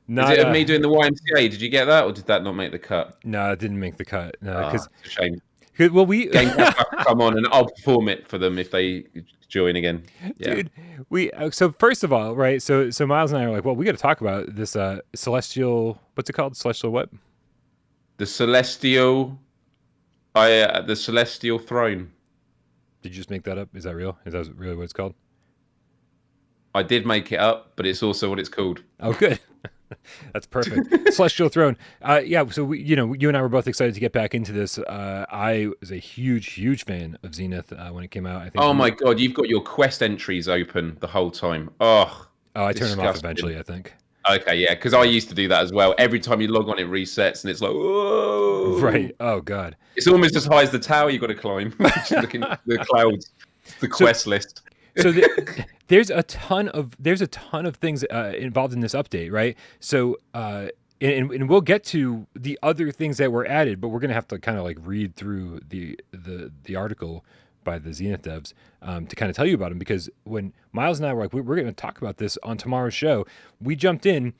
Is it of me doing the YMCA? Did you get that, or did that not make the cut? No, it didn't make the cut. No, it's a shame. Well, we come on, and I'll perform it for them if they join again. Yeah. Dude, so first of all, right? So Miles and I are like, well, we got to talk about this celestial. What's it called? Celestial what? The celestial. The celestial throne. Did you just make that up? Is that real? Is that really what it's called? I did make it up, but it's also what it's called. Oh, good. That's perfect. Celestial Throne. So you and I were both excited to get back into this. I was a huge fan of Zenith when it came out. I think. Oh my god, you've got your quest entries open the whole time. Oh, I turn them off eventually, I think. Okay, yeah, because I used to do that as well. Every time you log on, it resets, and it's like, whoa. Right. Oh god. It's almost as high as the tower you got to climb. Just looking at the clouds, the quest list. So there's a ton of things involved in this update, right? So and we'll get to the other things that were added, but we're gonna have to kind of like read through the article by the Zenith devs to kind of tell you about them, because when Miles and I were like, we're going to talk about this on tomorrow's show, we jumped in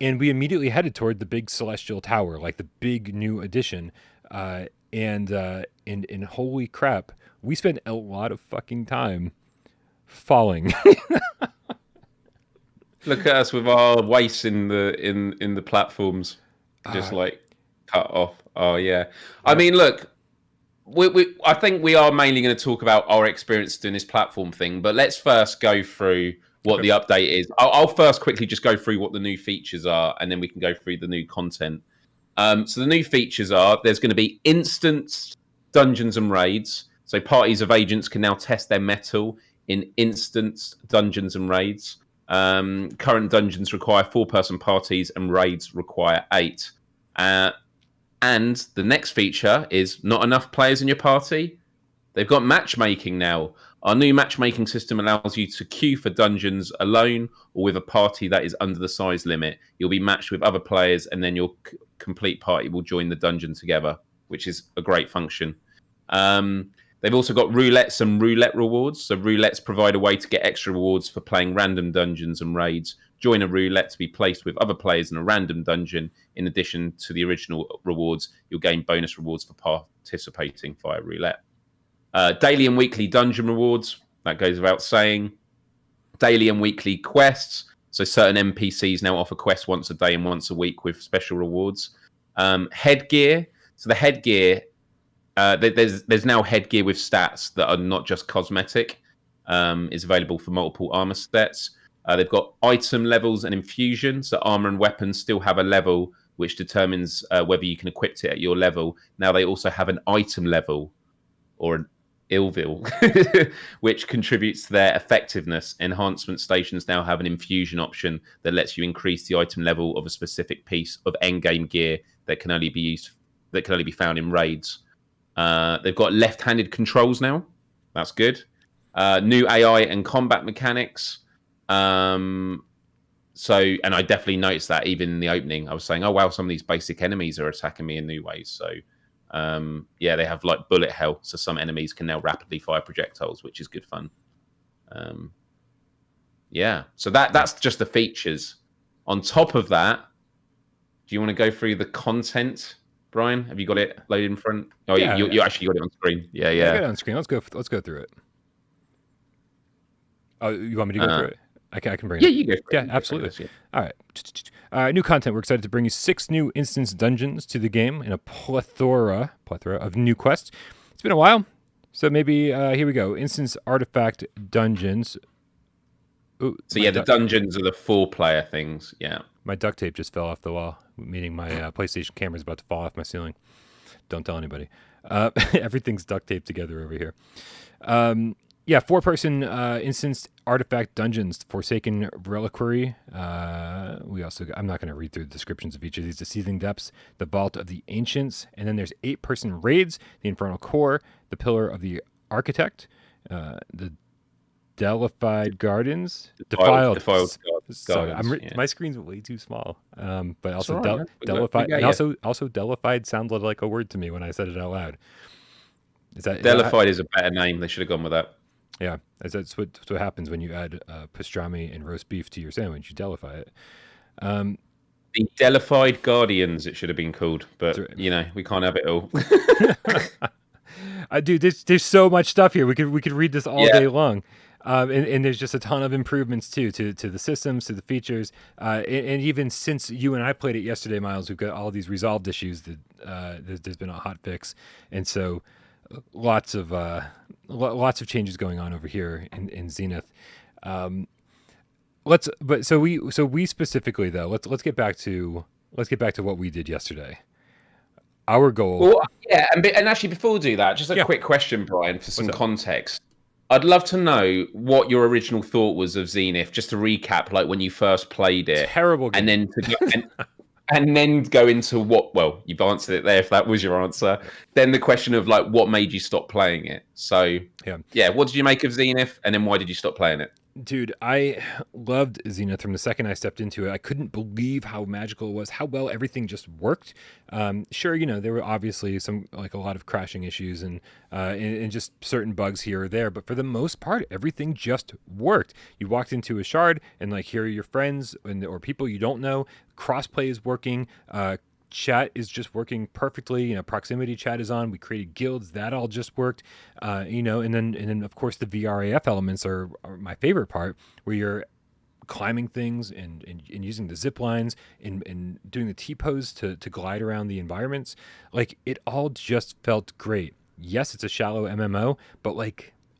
and we immediately headed toward the big Celestial Tower, like the big new addition, and holy crap, we spent a lot of fucking time falling. Look at us with our waist in the platforms, just like cut off. Oh yeah. I mean, look, I think we are mainly going to talk about our experience doing this platform thing, but let's first go through what the update is. I'll first quickly just go through what the new features are, and then we can go through the new content. So the new features are, there's going to be instant dungeons and raids. So parties of agents can now test their mettle in instance dungeons and raids. Current dungeons require 4-person parties and raids require 8. And the next feature is not enough players in your party. They've got matchmaking now. Our new matchmaking system allows you to queue for dungeons alone or with a party that is under the size limit. You'll be matched with other players, and then your complete party will join the dungeon together, which is a great function. They've also got roulettes and roulette rewards. So roulettes provide a way to get extra rewards for playing random dungeons and raids. Join a roulette to be placed with other players in a random dungeon. In addition to the original rewards, you'll gain bonus rewards for participating via roulette. Daily and weekly dungeon rewards, that goes without saying. Daily and weekly quests. So certain NPCs now offer quests once a day and once a week with special rewards. Headgear. So the headgear, there's now headgear with stats that are not just cosmetic. Is available for multiple armor sets. They've got item levels and infusion. So armor and weapons still have a level which determines whether you can equip it at your level. Now they also have an item level or an Illville, which contributes to their effectiveness. Enhancement stations now have an infusion option that lets you increase the item level of a specific piece of endgame gear that can only be found in raids. They've got left-handed controls now. That's good. New AI and combat mechanics. And I definitely noticed that even in the opening. I was saying, oh wow, some of these basic enemies are attacking me in new ways. So they have like bullet hell, so some enemies can now rapidly fire projectiles, which is good fun. So that's just the features. On top of that, do you want to go through the content, Brian? Have you got it loaded in front? Oh, yeah, you actually got it on screen. Yeah. I got it on screen. Let's go through it. Oh, you want me to go through it? I can bring it. Yeah, you go. Yeah, absolutely. All right. New content. We're excited to bring you 6 new instance dungeons to the game and a plethora of new quests. It's been a while, so maybe here we go. Instance artifact dungeons. Ooh, so the dungeons are the 4-player things. Yeah. My duct tape just fell off the wall, meaning my PlayStation camera is about to fall off my ceiling. Don't tell anybody. Everything's duct taped together over here. 4-person instance artifact dungeons, Forsaken Reliquary. I'm not going to read through the descriptions of each of these. The Seething Depths, the Vault of the Ancients, and then there's 8-person raids, the Infernal Core, the Pillar of the Architect, the Delified Gardens, Defiled Gardens. Sorry, my screen's way too small. But also Delified, and also Delified sounded like a word to me when I said it out loud. Delified is a better name. They should have gone with that. Yeah, that's what happens when you add pastrami and roast beef to your sandwich. You delify it. The Delified Guardians, it should have been called, but we can't have it all. Dude, there's so much stuff here. We could read this all day long. And there's just a ton of improvements too to the systems, to the features, and even since you and I played it yesterday, Miles, we've got all these resolved issues that there's been a hot fix, and so lots of changes going on over here in Zenith. We specifically though, let's get back to what we did yesterday. Our goal. Well, yeah, and actually before we do that, just a quick question, Brian, for some context. I'd love to know what your original thought was of Zenith, just to recap, like when you first played it. Terrible game. And then go into what, well, you've answered it there if that was your answer. Then the question of like what made you stop playing it. So, what did you make of Zenith, and then why did you stop playing it? Dude, I loved Zenith from the second I stepped into it. I couldn't believe how magical it was, how well everything just worked. Sure, there were obviously a lot of crashing issues and just certain bugs here or there, but for the most part, everything just worked. You walked into a shard and here are your friends or people you don't know. Crossplay is working. Chat is just working perfectly. Proximity chat is on. We created guilds. That all just worked. And then of course the VRAF elements are my favorite part, where you're climbing things and using the zip lines and doing the T-pose to glide around the environments. It all just felt great. Yes, it's a shallow MMO, but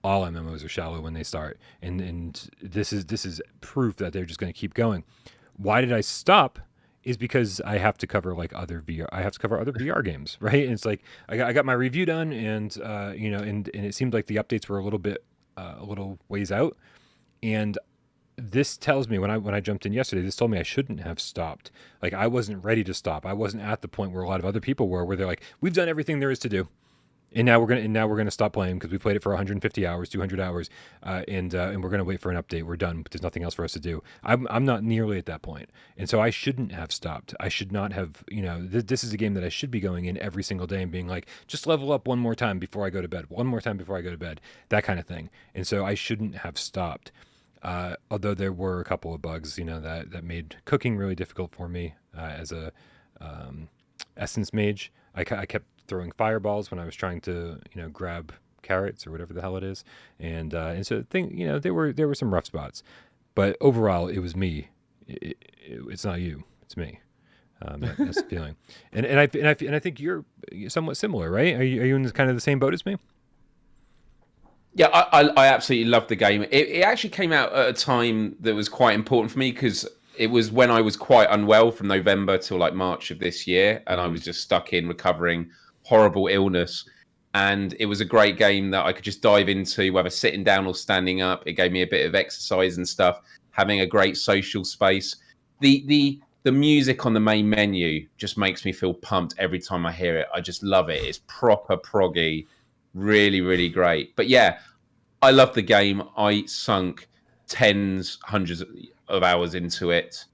all MMOs are shallow when they start. And this is proof that they're just going to keep going. Why did I stop? is because I have to cover like other VR. I have to cover other VR games, right? And it's like I got my review done, and and it seemed like the updates were a little ways out, and this tells me when I jumped in yesterday, this told me I shouldn't have stopped. Like I wasn't ready to stop. I wasn't at the point where a lot of other people were, where they're like, we've done everything there is to do. And now we're gonna stop playing because we played it for 150 hours, 200 hours, and we're gonna wait for an update. We're done. But there's nothing else for us to do. I'm not nearly at that point, and so I shouldn't have stopped. I should not have. This is a game that I should be going in every single day and being like, just level up one more time before I go to bed. One more time before I go to bed. That kind of thing. And so I shouldn't have stopped. Although there were a couple of bugs, that made cooking really difficult for me as a essence mage. I kept throwing fireballs when I was trying to, grab carrots or whatever the hell it is, and so there were some rough spots, but overall it was me. It's not you, it's me. That's the feeling, and I think you're somewhat similar, right? Are you in kind of the same boat as me? Yeah, I absolutely loved the game. It actually came out at a time that was quite important for me because it was when I was quite unwell from November till like March of this year, and I was just stuck in recovering horrible illness. And it was a great game that I could just dive into, whether sitting down or standing up. It gave me a bit of exercise and stuff, having a great social space. The music on the main menu just makes me feel pumped every time I hear it. I just love it. It's proper proggy, really, really great. But yeah, I love the game. I sunk tens, hundreds of hours into it.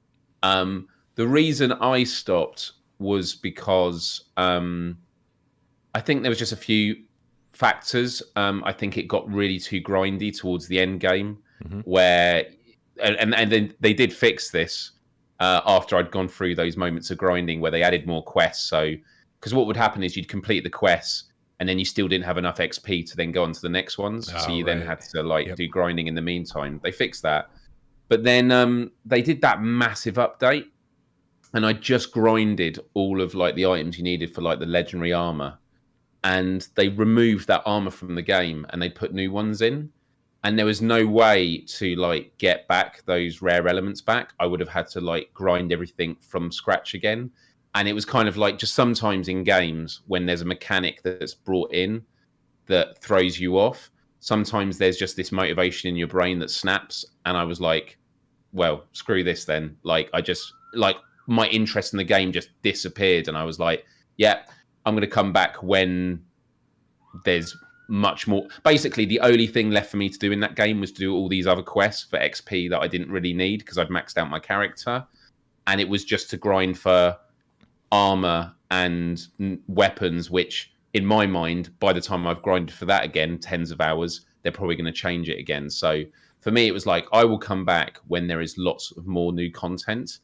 The reason I stopped was because I think there was just a few factors. I think it got really too grindy towards the end game, where and then they did fix this after I'd gone through those moments of grinding where they added more quests. So because what would happen is you'd complete the quests and then you still didn't have enough XP to then go on to the next ones. So you then had to do grinding in the meantime. They fixed that. But then they did that massive update, and I just grinded all of like the items you needed for like the legendary armor, and they removed that armor from the game and they put new ones in, and there was no way to like get back those rare elements back. I would have had to like grind everything from scratch again, and it was kind of like just sometimes in games when there's a mechanic that's brought in that throws you off, sometimes there's just this motivation in your brain that snaps, and I was like, well, screw this then. Like I just like my interest in the game just disappeared, and I was like, yeah, I'm going to come back when there's much more. Basically, the only thing left for me to do in that game was to do all these other quests for XP that I didn't really need because I'd maxed out my character, and it was just to grind for armor and weapons, which in my mind, by the time I've grinded for that again, tens of hours, they're probably going to change it again. So for me, it was like, I will come back when there is lots of more new content.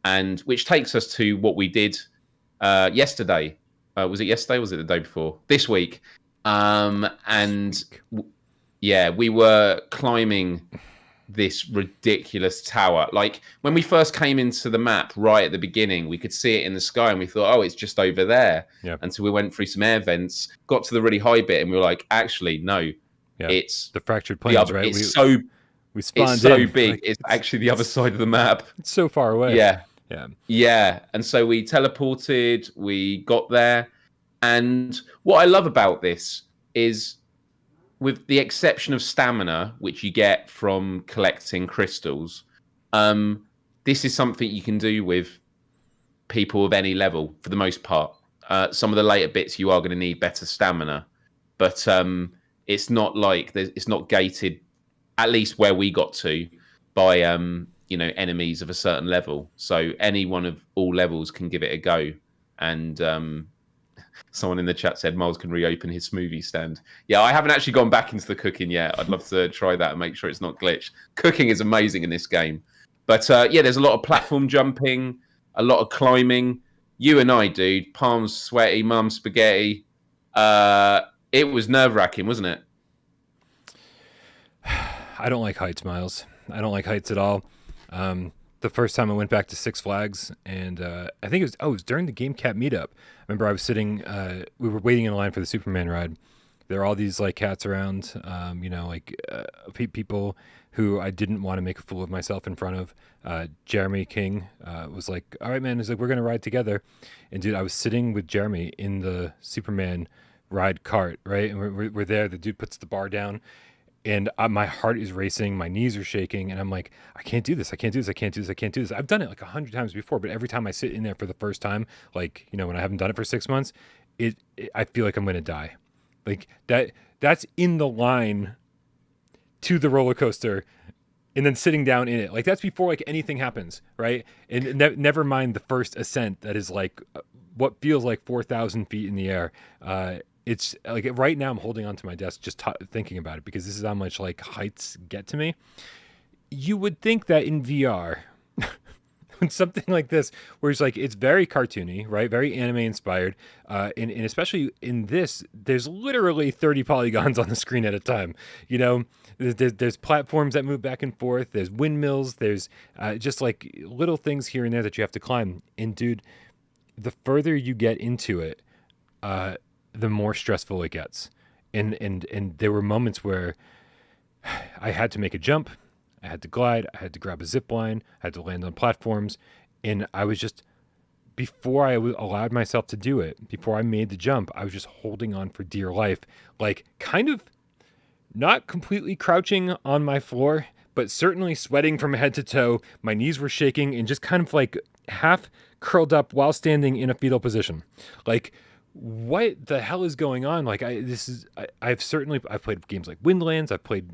And which takes us to what we did yesterday. Was it yesterday? Or was it the day before? This week. Yeah, we were climbing this ridiculous tower. Like when we first came into the map right at the beginning, we could see it in the sky and we thought, oh, it's just over there. Yeah. And so we went through some air vents, got to the really high bit, and we were like, actually, no. Yeah. It's the fractured plains, right? It's so big. Like, it's actually the other side of the map. It's so far away. Yeah. And so we teleported, we got there. And what I love about this is, with the exception of stamina, which you get from collecting crystals, this is something you can do with people of any level for the most part. Some of the later bits you are going to need better stamina, but it's not like it's not gated, at least where we got to, by enemies of a certain level. So anyone of all levels can give it a go. And someone in the chat said Miles can reopen his smoothie stand. Yeah, I haven't actually gone back into the cooking yet. I'd love to try that and make sure it's not glitched. Cooking is amazing in this game. But yeah, there's a lot of platform jumping, a lot of climbing. You and I, dude, palms sweaty, mum spaghetti. It was nerve-wracking, wasn't it? I don't like heights, Miles. I don't like heights at all. The first time I went back to Six Flags, and I think it was during the GameCat meetup. I remember I was sitting, we were waiting in line for the Superman ride, There are all these like cats around, people who I didn't want to make a fool of myself in front of. Jeremy King was like, all right, man, he's like, we're going to ride together. And dude, I was sitting with Jeremy in the Superman ride cart, right? And we're there. The dude puts the bar down and my heart is racing. My knees are shaking. And I'm like, I can't do this. I can't do this. I can't do this. I can't do this. I've done it like 100 times before, but every time I sit in there for the first time, like, when I haven't done it for 6 months, I feel like I'm going to die. Like that's in the line to the roller coaster and then sitting down in it. Like that's before like anything happens, right? And never mind the first ascent that is like what feels like 4,000 feet in the air. It's like right now I'm holding onto my desk just thinking about it because this is how much like heights get to me. You would think that in VR, something like this, where it's like it's very cartoony, right? Very anime inspired, and especially in this, there's literally 30 polygons on the screen at a time. There's platforms that move back and forth. There's windmills. There's just like little things here and there that you have to climb. And dude, the further you get into it, the more stressful it gets. And there were moments where I had to make a jump. I had to glide, I had to grab a zip line, I had to land on platforms, and I was just, before I allowed myself to do it, before I made the jump, I was just holding on for dear life, like kind of not completely crouching on my floor, but certainly sweating from head to toe. My knees were shaking and just kind of like half curled up while standing in a fetal position. Like, what the hell is going on? Like I've played games like Windlands. I've played,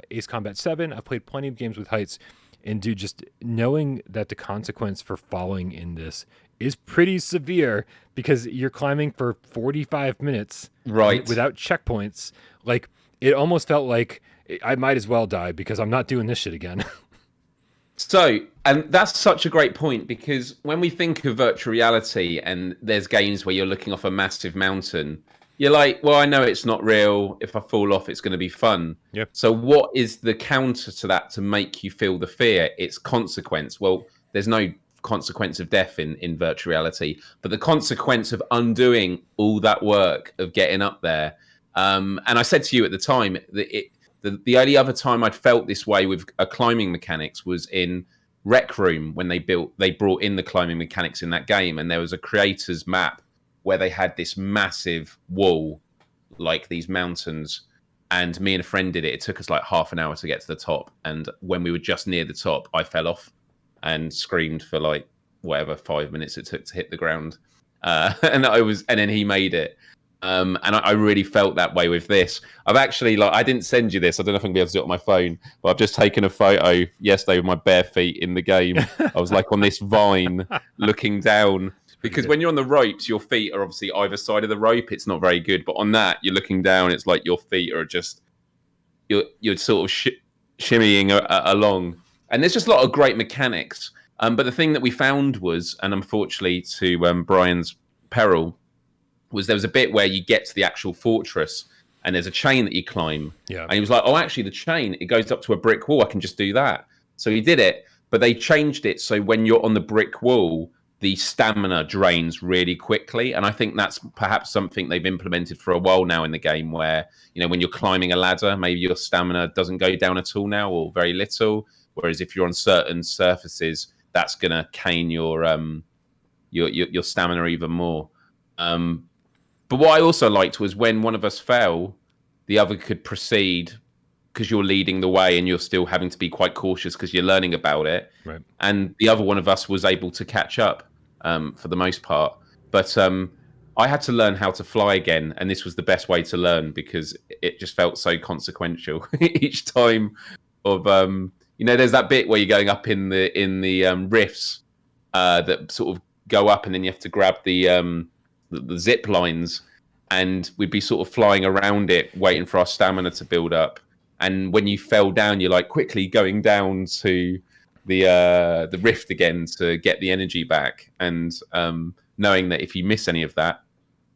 Ace Combat 7. I've played plenty of games with heights, and dude, just knowing that the consequence for falling in this is pretty severe because you're climbing for 45 minutes right without checkpoints. Like it almost felt like I might as well die because I'm not doing this shit again. So, and that's such a great point because when we think of virtual reality and there's games where you're looking off a massive mountain, you're like, well, I know it's not real. If I fall off, it's going to be fun. Yep. So what is the counter to that to make you feel the fear? It's consequence. Well, there's no consequence of death in virtual reality, but the consequence of undoing all that work of getting up there. And I said to you at the time that the only other time I'd felt this way with climbing mechanics was in Rec Room when they brought in the climbing mechanics in that game, and there was a creator's map where they had this massive wall, like these mountains, and me and a friend did it. It took us like half an hour to get to the top, and when we were just near the top, I fell off and screamed for like whatever 5 minutes it took to hit the ground, and then he made it. And I really felt that way with this. I've actually, I didn't send you this. I don't know if I'm going to be able to do it on my phone, but I've just taken a photo yesterday with my bare feet in the game. I was like on this vine looking down because when you're on the ropes, your feet are obviously either side of the rope. It's not very good. But on that, you're looking down. It's like your feet are just, you're sort of shimmying along. And there's just a lot of great mechanics. But the thing that we found was, and unfortunately to Brian's peril, was there was a bit where you get to the actual fortress and there's a chain that you climb. Yeah. And he was like, oh, actually, the chain, it goes up to a brick wall. I can just do that. So he did it, but they changed it so when you're on the brick wall, the stamina drains really quickly. And I think that's perhaps something they've implemented for a while now in the game where, when you're climbing a ladder, maybe your stamina doesn't go down at all now or very little. Whereas if you're on certain surfaces, that's going to cane your stamina even more. But what I also liked was when one of us fell, the other could proceed because you're leading the way and you're still having to be quite cautious because you're learning about it. Right. And the other one of us was able to catch up for the most part. But I had to learn how to fly again. And this was the best way to learn because it just felt so consequential each time of, there's that bit where you're going up in the rifts that sort of go up and then you have to grab the zip lines, and we'd be sort of flying around it waiting for our stamina to build up, and when you fell down you're like quickly going down to the rift again to get the energy back, and knowing that if you miss any of that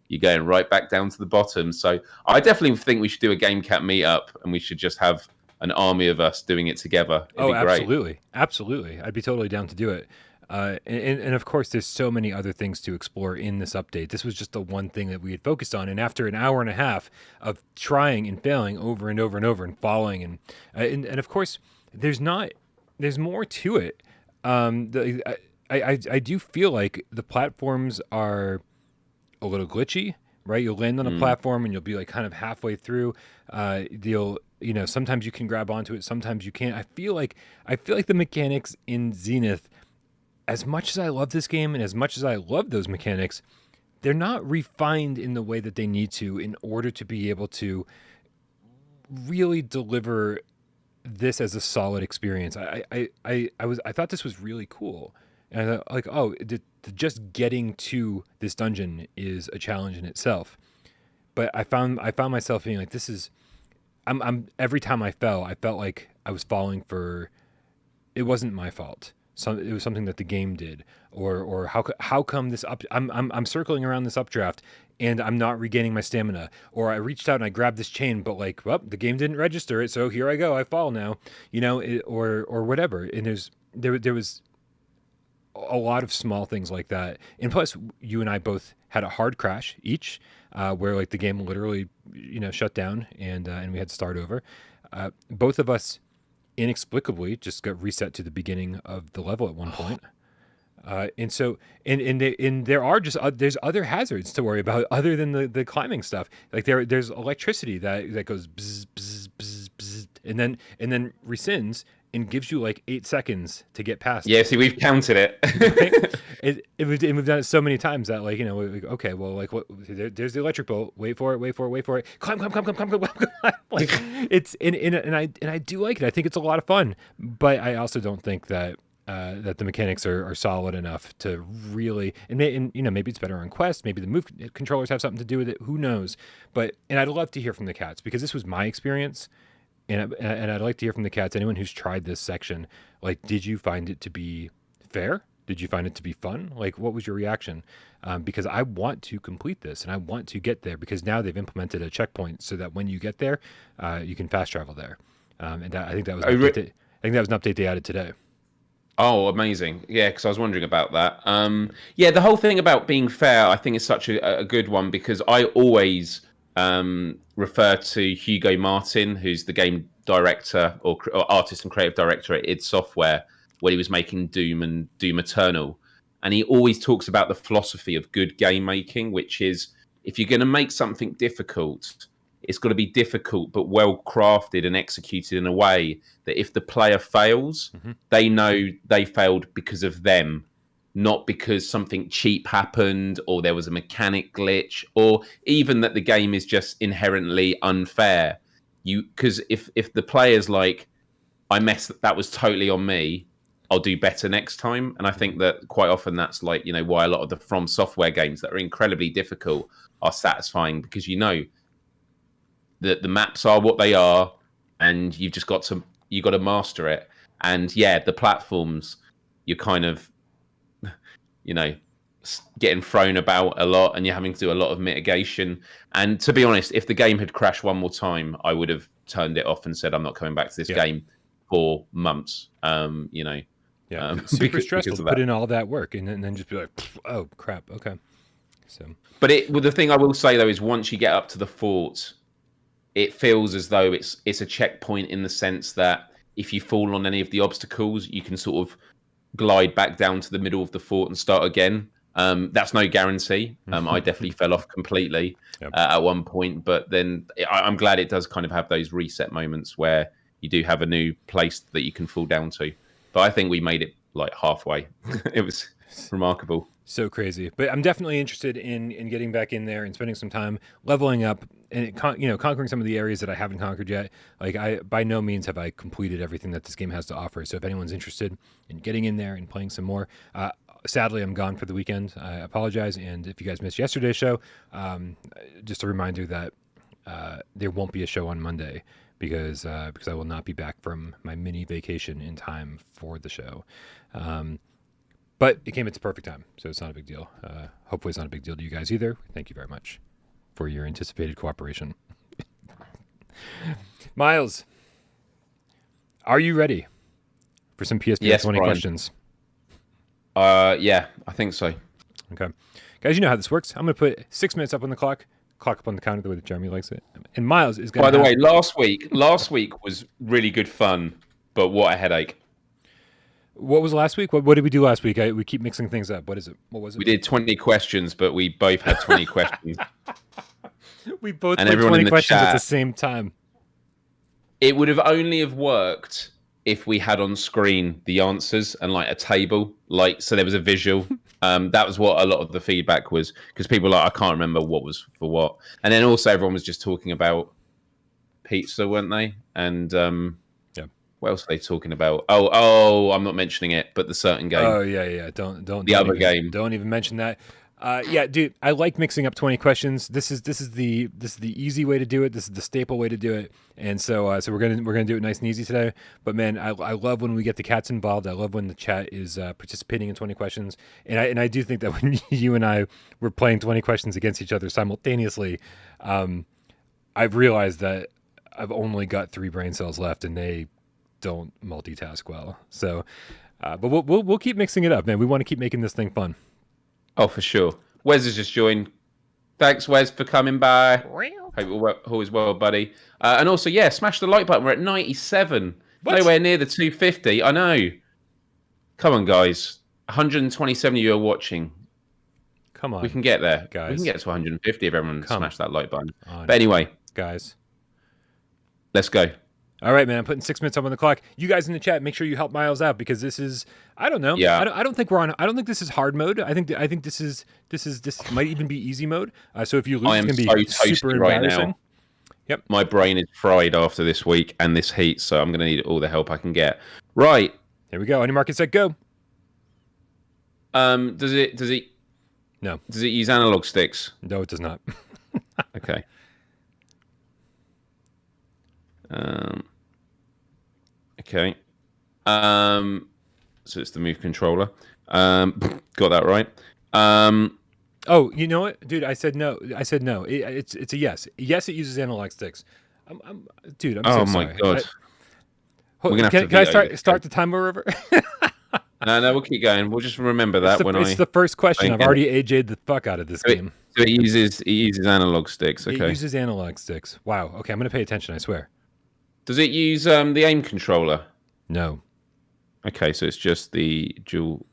you're going right back down to the bottom. So I definitely think we should do a GameCat meetup and we should just have an army of us doing it together. It'd be great. Absolutely I'd be totally down to do it. And of course, there's so many other things to explore in this update. This was just the one thing that we had focused on. And after an hour and a half of trying and failing over and over and over and following, and of course, there's more to it. I do feel like the platforms are a little glitchy, right? You'll land on a platform and you'll be like kind of halfway through. Sometimes you can grab onto it, sometimes you can't. I feel like the mechanics in Zenith, as much as I love this game and as much as I love those mechanics, they're not refined in the way that they need to in order to be able to really deliver this as a solid experience. I thought this was really cool. And I thought, like, just getting to this dungeon is a challenge in itself. But I found myself being like, this is, I'm every time I fell, I felt like I was falling for, it wasn't my fault. It was something that the game did, or how come this up? I'm circling around this updraft and I'm not regaining my stamina, or I reached out and I grabbed this chain, but like, well, the game didn't register it, so here I go, I fall now, or whatever. And there was a lot of small things like that, and plus, you and I both had a hard crash each, where like the game literally, shut down and we had to start over. Both of us inexplicably just got reset to the beginning of the level at one point. And so, there are there's other hazards to worry about other than the climbing stuff. Like there's electricity that goes bzz, bzz, bzz, bzz, and then rescinds and gives you like 8 seconds to get past. Yeah, see, we've counted it. We've done it so many times that like, okay, well, like what? There's the electric bolt. Wait for it. Climb. Like it's and I do like it. I think it's a lot of fun, but I also don't think that the mechanics are solid enough to really, and maybe it's better on Quest. Maybe the move controllers have something to do with it. Who knows? And I'd love to hear from the cats, because this was my experience. And I'd like to hear from the cats, anyone who's tried this section. Like, did you find it to be fair? Did you find it to be fun? Like, what was your reaction? Because I want to complete this and I want to get there, because now they've implemented a checkpoint so that when you get there, you can fast travel there. And I think that was an update they added today. Oh, amazing. Yeah, because I was wondering about that. The whole thing about being fair, I think, is such a good one, because I always refer to Hugo Martin, who's the game director or artist and creative director at id Software, when he was making Doom and Doom Eternal. And he always talks about the philosophy of good game making, which is, if you're going to make something difficult, it's got to be difficult but well crafted and executed in a way that if the player fails, they know they failed because of them, not because something cheap happened or there was a mechanic glitch, or even that the game is just inherently unfair. Because if the player's like, that was totally on me, I'll do better next time. And I think that quite often that's like, why a lot of the From Software games that are incredibly difficult are satisfying, because that the maps are what they are and you've just got to master it. And yeah, the platforms, you're kind of, getting thrown about a lot and you're having to do a lot of mitigation. And to be honest, if the game had crashed one more time, I would have turned it off and said, I'm not coming back to this game for months. Super stressful to put in all that work and then just be like, oh crap, okay. So, but the thing I will say though is, once you get up to the fort, it feels as though it's a checkpoint, in the sense that if you fall on any of the obstacles, you can sort of glide back down to the middle of the fort and start again. That's no guarantee. I definitely fell off completely at one point, but then I'm glad it does kind of have those reset moments where you do have a new place that you can fall down to. But I think we made it like halfway. It was remarkable. So crazy. But I'm definitely interested in getting back in there and spending some time leveling up and conquering some of the areas that I haven't conquered yet. Like, by no means have I completed everything that this game has to offer. So if anyone's interested in getting in there and playing some more, sadly I'm gone for the weekend. I apologize. And if you guys missed yesterday's show, just a reminder that there won't be a show on Monday, because I will not be back from my mini vacation in time for the show. But it came at the perfect time, so it's not a big deal. Hopefully it's not a big deal to you guys either. Thank you very much for your anticipated cooperation. Miles, are you ready for some PSVR 20 questions? Yeah, I think so. Okay. Guys, you know how this works. I'm going to put 6 minutes up on the clock up on the counter the way that Jeremy likes it. And Miles is going to By the way, last week was really good fun, but what a headache. What was last week? What did we do last week? We keep mixing things up. What is it? What was it? We did 20 questions, but we both had 20 questions. We both and put everyone 20 in the questions chat, at the same time. It would have only have worked if we had on screen the answers and like a table, like so there was a visual. That was what a lot of the feedback was, because people were like, I can't remember what was for what. And then also everyone was just talking about pizza, weren't they? And yeah, what else are they talking about? Oh, I'm not mentioning it, but the certain game. Oh yeah. Don't the other game. Don't even mention that. Yeah, dude, I like mixing up 20 questions. This is the easy way to do it. This is the staple way to do it. And so we're gonna do it nice and easy today. But man, I love when we get the cats involved. I love when the chat is participating in 20 questions. And I do think that when you and I were playing 20 questions against each other simultaneously, I've realized that I've only got 3 brain cells left, and they don't multitask well. So, but we'll keep mixing it up, man. We want to keep making this thing fun. Oh, for sure. Wes has just joined. Thanks, Wes, for coming by. Hope all is well, buddy. And also, yeah, smash the like button. We're at 97. What? Nowhere near the 250. I know. Come on, guys. 127 of you are watching. Come on. We can get there. Guys. We can get to 150 if everyone smash that like button. On. But anyway. Guys. Let's go. All right, man. I'm putting 6 minutes up on the clock. You guys in the chat, make sure you help Miles out, because this is, I don't know. Yeah. I don't think we're on. I don't think this is hard mode. I think this might even be easy mode. So if you lose, it's gonna be super embarrassing. Now. Yep. My brain is fried after this week and this heat, so I'm gonna need all the help I can get. Right. Here we go. Any market set go. Does it? No. Does it use analog sticks? No, it does not. Okay. Okay. So it's the move controller. Got that right. Oh, you know what, dude? I said no. It's a yes. Yes, it uses analog sticks. Dude, I'm so sorry. My god. Can I start the timer over? No, we'll keep going. We'll just remember that it's the first question. I've already AJ'd the fuck out of this game. So it uses analog sticks. Okay. It uses analog sticks. Wow. Okay, I'm gonna pay attention. I swear. Does it use the aim controller? No. Okay, so it's just the dual.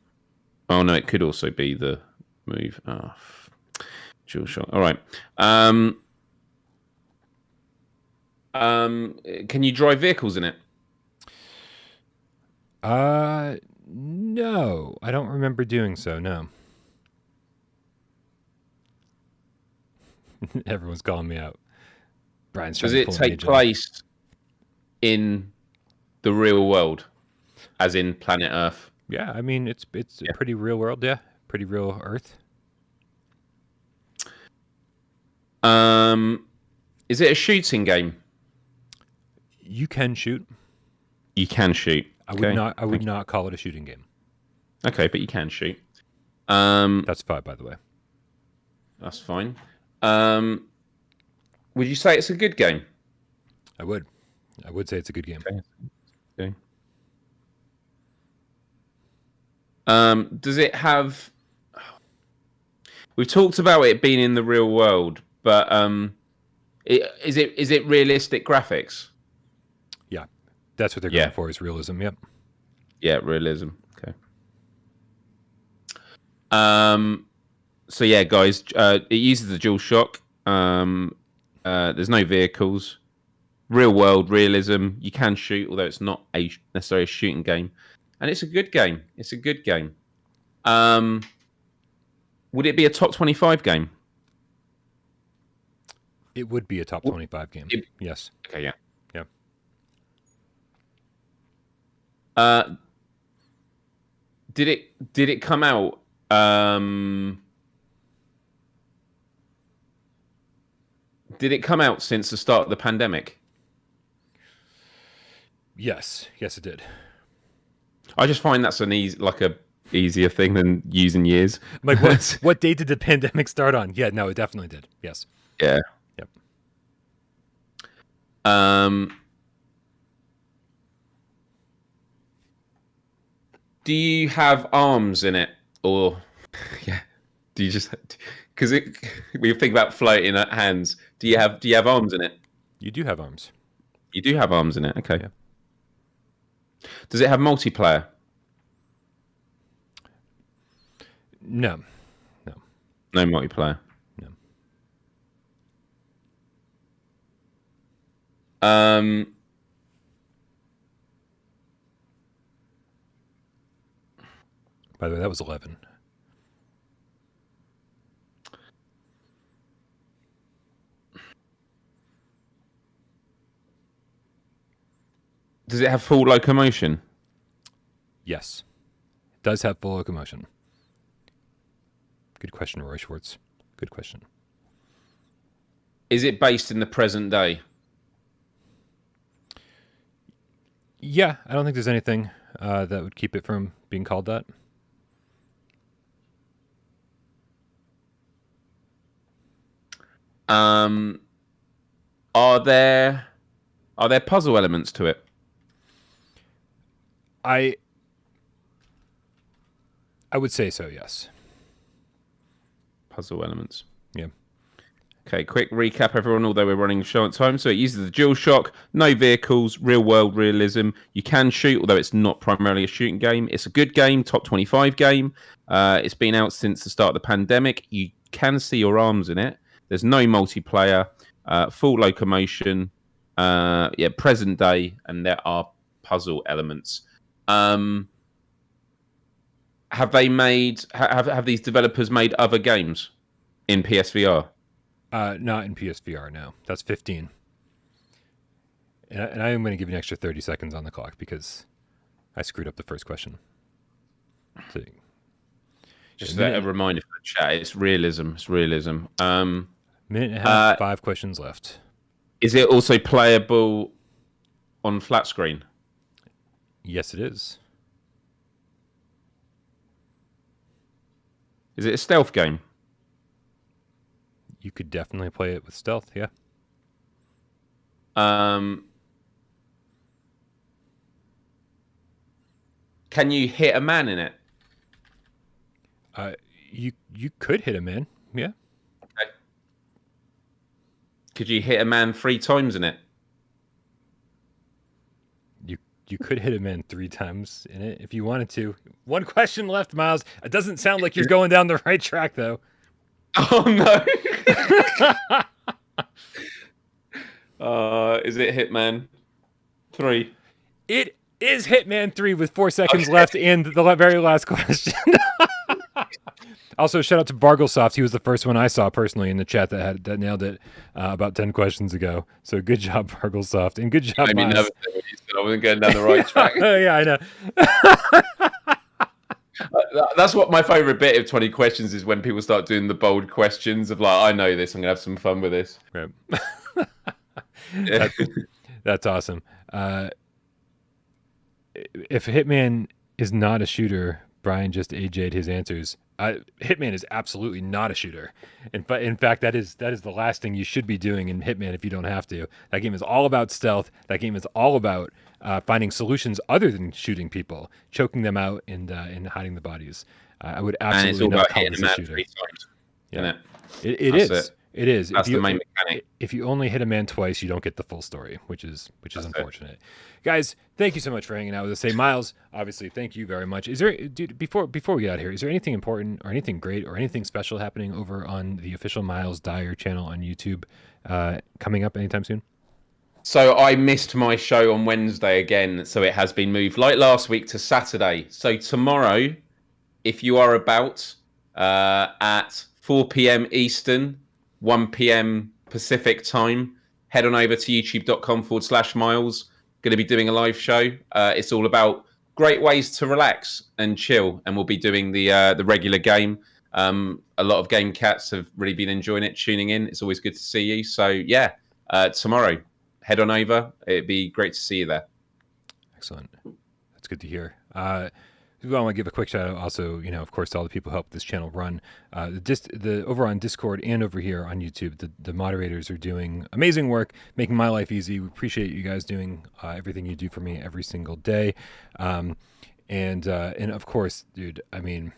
Oh no, it could also be the move. Dual shot. All right. Can you drive vehicles in it? No, I don't remember doing so. No. Everyone's calling me out. Brian's trying Does it take place in the real world, as in planet Earth? Yeah, I mean it's a pretty real world. Yeah, pretty real Earth. Is it a shooting game? You can shoot. You can shoot. I would not call it a shooting game. Okay, but you can shoot. That's fine, by the way. That's fine. Would you say it's a good game? I would say it's a good game. Okay. Does it have? We've talked about it being in the real world, but is it realistic graphics? Yeah, that's what they're going for, is realism. Yep. Yeah, realism. Okay. So yeah, guys, it uses the dual shock. There's no vehicles. Real world realism. You can shoot, although it's not necessarily a shooting game, and it's a good game. It's a good game. Would it be a top 25 game? It would be a top 25 game. Yes. Okay. Yeah. Yeah. Did it come out? Did it come out since the start of the pandemic? Yes, it did. I just find that's an easier thing than using years. Like what date did the pandemic start on? Yeah, no, it definitely did. Yes. Yeah. Yep. Do you have arms in it, or yeah? Do you just because we think about floating at hands? Do you have arms in it? You do have arms. You do have arms in it. Okay. Yeah. Does it have multiplayer? No. No multiplayer. No. By the way, that was 11. Does it have full locomotion? Yes. It does have full locomotion. Good question, Roy Schwartz. Good question. Is it based in the present day? Yeah, I don't think there's anything that would keep it from being called that. Are there puzzle elements to it? I would say so, yes. Puzzle elements. Yeah. Okay, quick recap, everyone, although we're running short time. So it uses the dual shock, no vehicles, real-world realism. You can shoot, although it's not primarily a shooting game. It's a good game, top 25 game. It's been out since the start of the pandemic. You can see your arms in it. There's no multiplayer, full locomotion, present day, and there are puzzle elements. Have these developers made other games in PSVR? Not in PSVR, no. That's 15. And I am going to give you an extra 30 seconds on the clock because I screwed up the first question. So, just a reminder for the chat, it's realism. It's realism. Minute and a half, 5 questions left. Is it also playable on flat screen? Yes, it is. Is it a stealth game? You could definitely play it with stealth, yeah. Can you hit a man in it? You could hit a man, yeah. Okay. Could you hit a man 3 times in it? You could hit a man 3 times in it if you wanted to. 1 question left, Miles. It doesn't sound like you're going down the right track, though. Oh, no. Is it Hitman 3? It is Hitman 3 with 4 seconds left and the very last question. Also, shout out to Barglesoft. He was the first one I saw personally in the chat that nailed it about 10 questions ago. So good job, Barglesoft, and good job, Miles. I wasn't going down the right track. Yeah, I know. That's what my favorite bit of 20 questions is, when people start doing the bold questions of like, I know this, I'm gonna have some fun with this. Right. Yeah. That's awesome. If Hitman is not a shooter, Brian just AJ'd his answers. Hitman is absolutely not a shooter. In fact, that is the last thing you should be doing in Hitman if you don't have to. That game is all about stealth. That game is all about finding solutions other than shooting people, choking them out, and hiding the bodies. I would absolutely not call this a shooter. 3 times, yeah. Isn't it? It is. It is. That's the main mechanic. If you only hit a man twice, you don't get the full story, which is unfortunate. Guys, thank you so much for hanging out with us. Hey, Miles, obviously, thank you very much. Is there, dude, before we get out of here, is there anything important or anything great or anything special happening over on the official Miles Dyer channel on YouTube coming up anytime soon? So I missed my show on Wednesday again, so it has been moved like last week to Saturday. So tomorrow, if you are about at 4 p.m. Eastern, 1 p.m. Pacific time, head on over to youtube.com/Miles. Going to be doing a live show. It's all about great ways to relax and chill, and we'll be doing the regular game. A lot of game cats have really been enjoying it, tuning in. It's always good to see you. So yeah, tomorrow, head on over. It'd be great to see you there. Excellent. That's good to hear. I want to give a quick shout out also, of course, to all the people who help this channel run. The over on Discord and over here on YouTube, the moderators are doing amazing work, making my life easy. We appreciate you guys doing everything you do for me every single day. And of course, dude, I mean,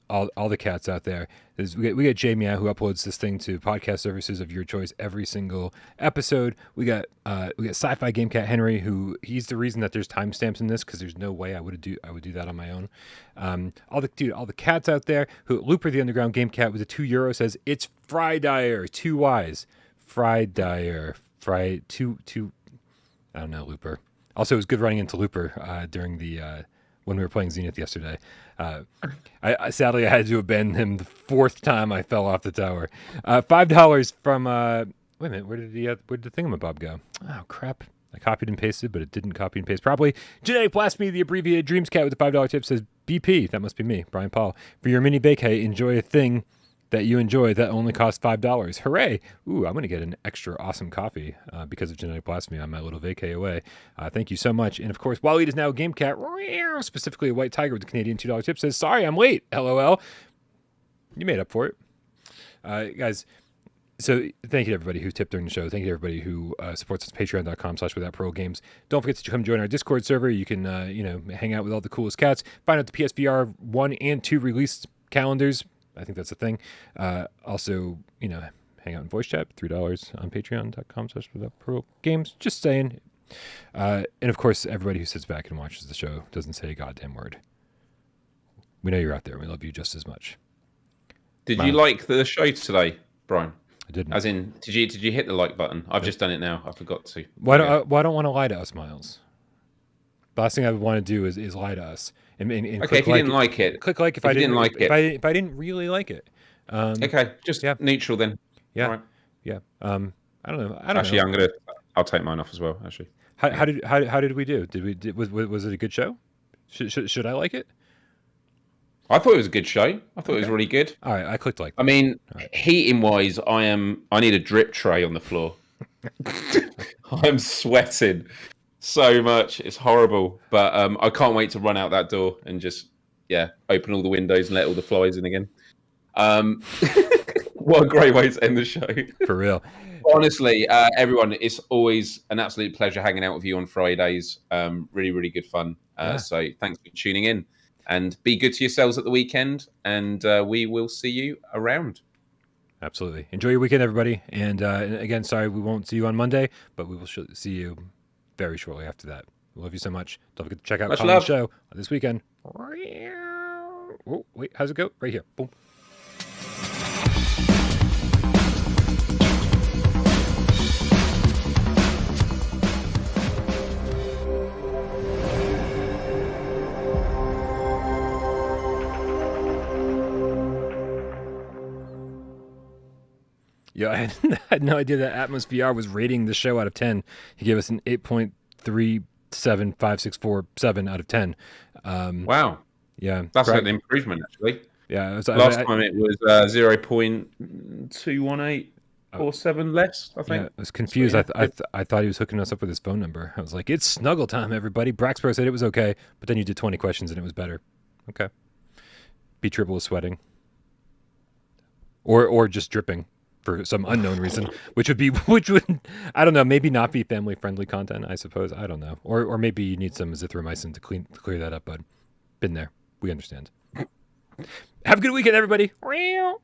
all the cats out there. We got Jamie who uploads this thing to podcast services of your choice every single episode. We got Sci-Fi Game Cat Henry, who he's the reason that there's timestamps in this, because there's no way I would do that on my own. All the cats out there. Who Looper the Underground Game Cat with a €2 says it's Friedire, 2 Y's, Friedire, two. I don't know, Looper. Also, it was good running into Looper during the when we were playing Zenith yesterday. I sadly I had to abandon him the 4th time I fell off the tower. $5 from wait a minute, where did the thingamabob go? Oh crap. I copied and pasted, but it didn't copy and paste properly. Genetic Blasphemy, the abbreviated Dreams Cat with the $5 tip says BP, that must be me, Brian Paul. For your mini vacay, enjoy a thing that you enjoy that only costs $5. Hooray! Ooh, I'm going to get an extra awesome coffee because of Genetic Blasphemy on my little vacay away. Thank you so much. And of course, Waleed is now a game cat, specifically a white tiger with the Canadian $2 tip, says, sorry, I'm late, LOL. You made up for it. Guys, so thank you to everybody who tipped during the show. Thank you to everybody who supports us at patreon.com/withoutparole Don't forget to come join our Discord server. You can, hang out with all the coolest cats. Find out the PSVR 1 and 2 release calendars. I think that's the thing. Also, hang out in voice chat, $3 on patreon.com/withoutparole Just saying. And of course, everybody who sits back and watches the show doesn't say a goddamn word. We know you're out there. We love you just as much. Did you like the show today, Brian? I didn't. As in, did you hit the like button? I've just done it now. I forgot to. Why don't I don't want to lie to us, Miles? The last thing I would want to do is lie to us. And okay, if you didn't like it, click like if I didn't like it. If I didn't really like it. Okay, just neutral then. Yeah. All right. Yeah. I don't know. Actually, I'll take mine off as well. Actually. How did we do? Was it a good show? Should I like it? I thought it was a good show. I thought it was really good. All right, I clicked like. I mean, heating wise, I need a drip tray on the floor. I'm sweating so much. It's horrible. But I can't wait to run out that door and just open all the windows and let all the flies in again. What a great way to end the show. For real. Honestly, everyone, it's always an absolute pleasure hanging out with you on Fridays. Really, really good fun. So thanks for tuning in. And be good to yourselves at the weekend. And we will see you around. Absolutely. Enjoy your weekend, everybody. And again, sorry we won't see you on Monday, but we will see you very shortly after that. We love you so much. Don't forget to check out Colin's show this weekend. Oh, wait, how's it go? Right here. Boom. Yeah, I had no idea that Atmos VR was rating the show out of 10. He gave us an 8.375647 out of 10. Wow. Yeah. That's an improvement, actually. Yeah. Last time it was 0.21847 less, I think. Yeah, I was confused. I thought he was hooking us up with his phone number. I was like, it's snuggle time, everybody. Braxpro said it was okay, but then you did 20 questions and it was better. Okay. B-Triple is sweating. Or just dripping. For some unknown reason, which would I don't know, maybe not be family friendly content, I suppose. I don't know, or maybe you need some azithromycin to clear that up, bud. Been there, we understand. Have a good weekend, everybody. Wow.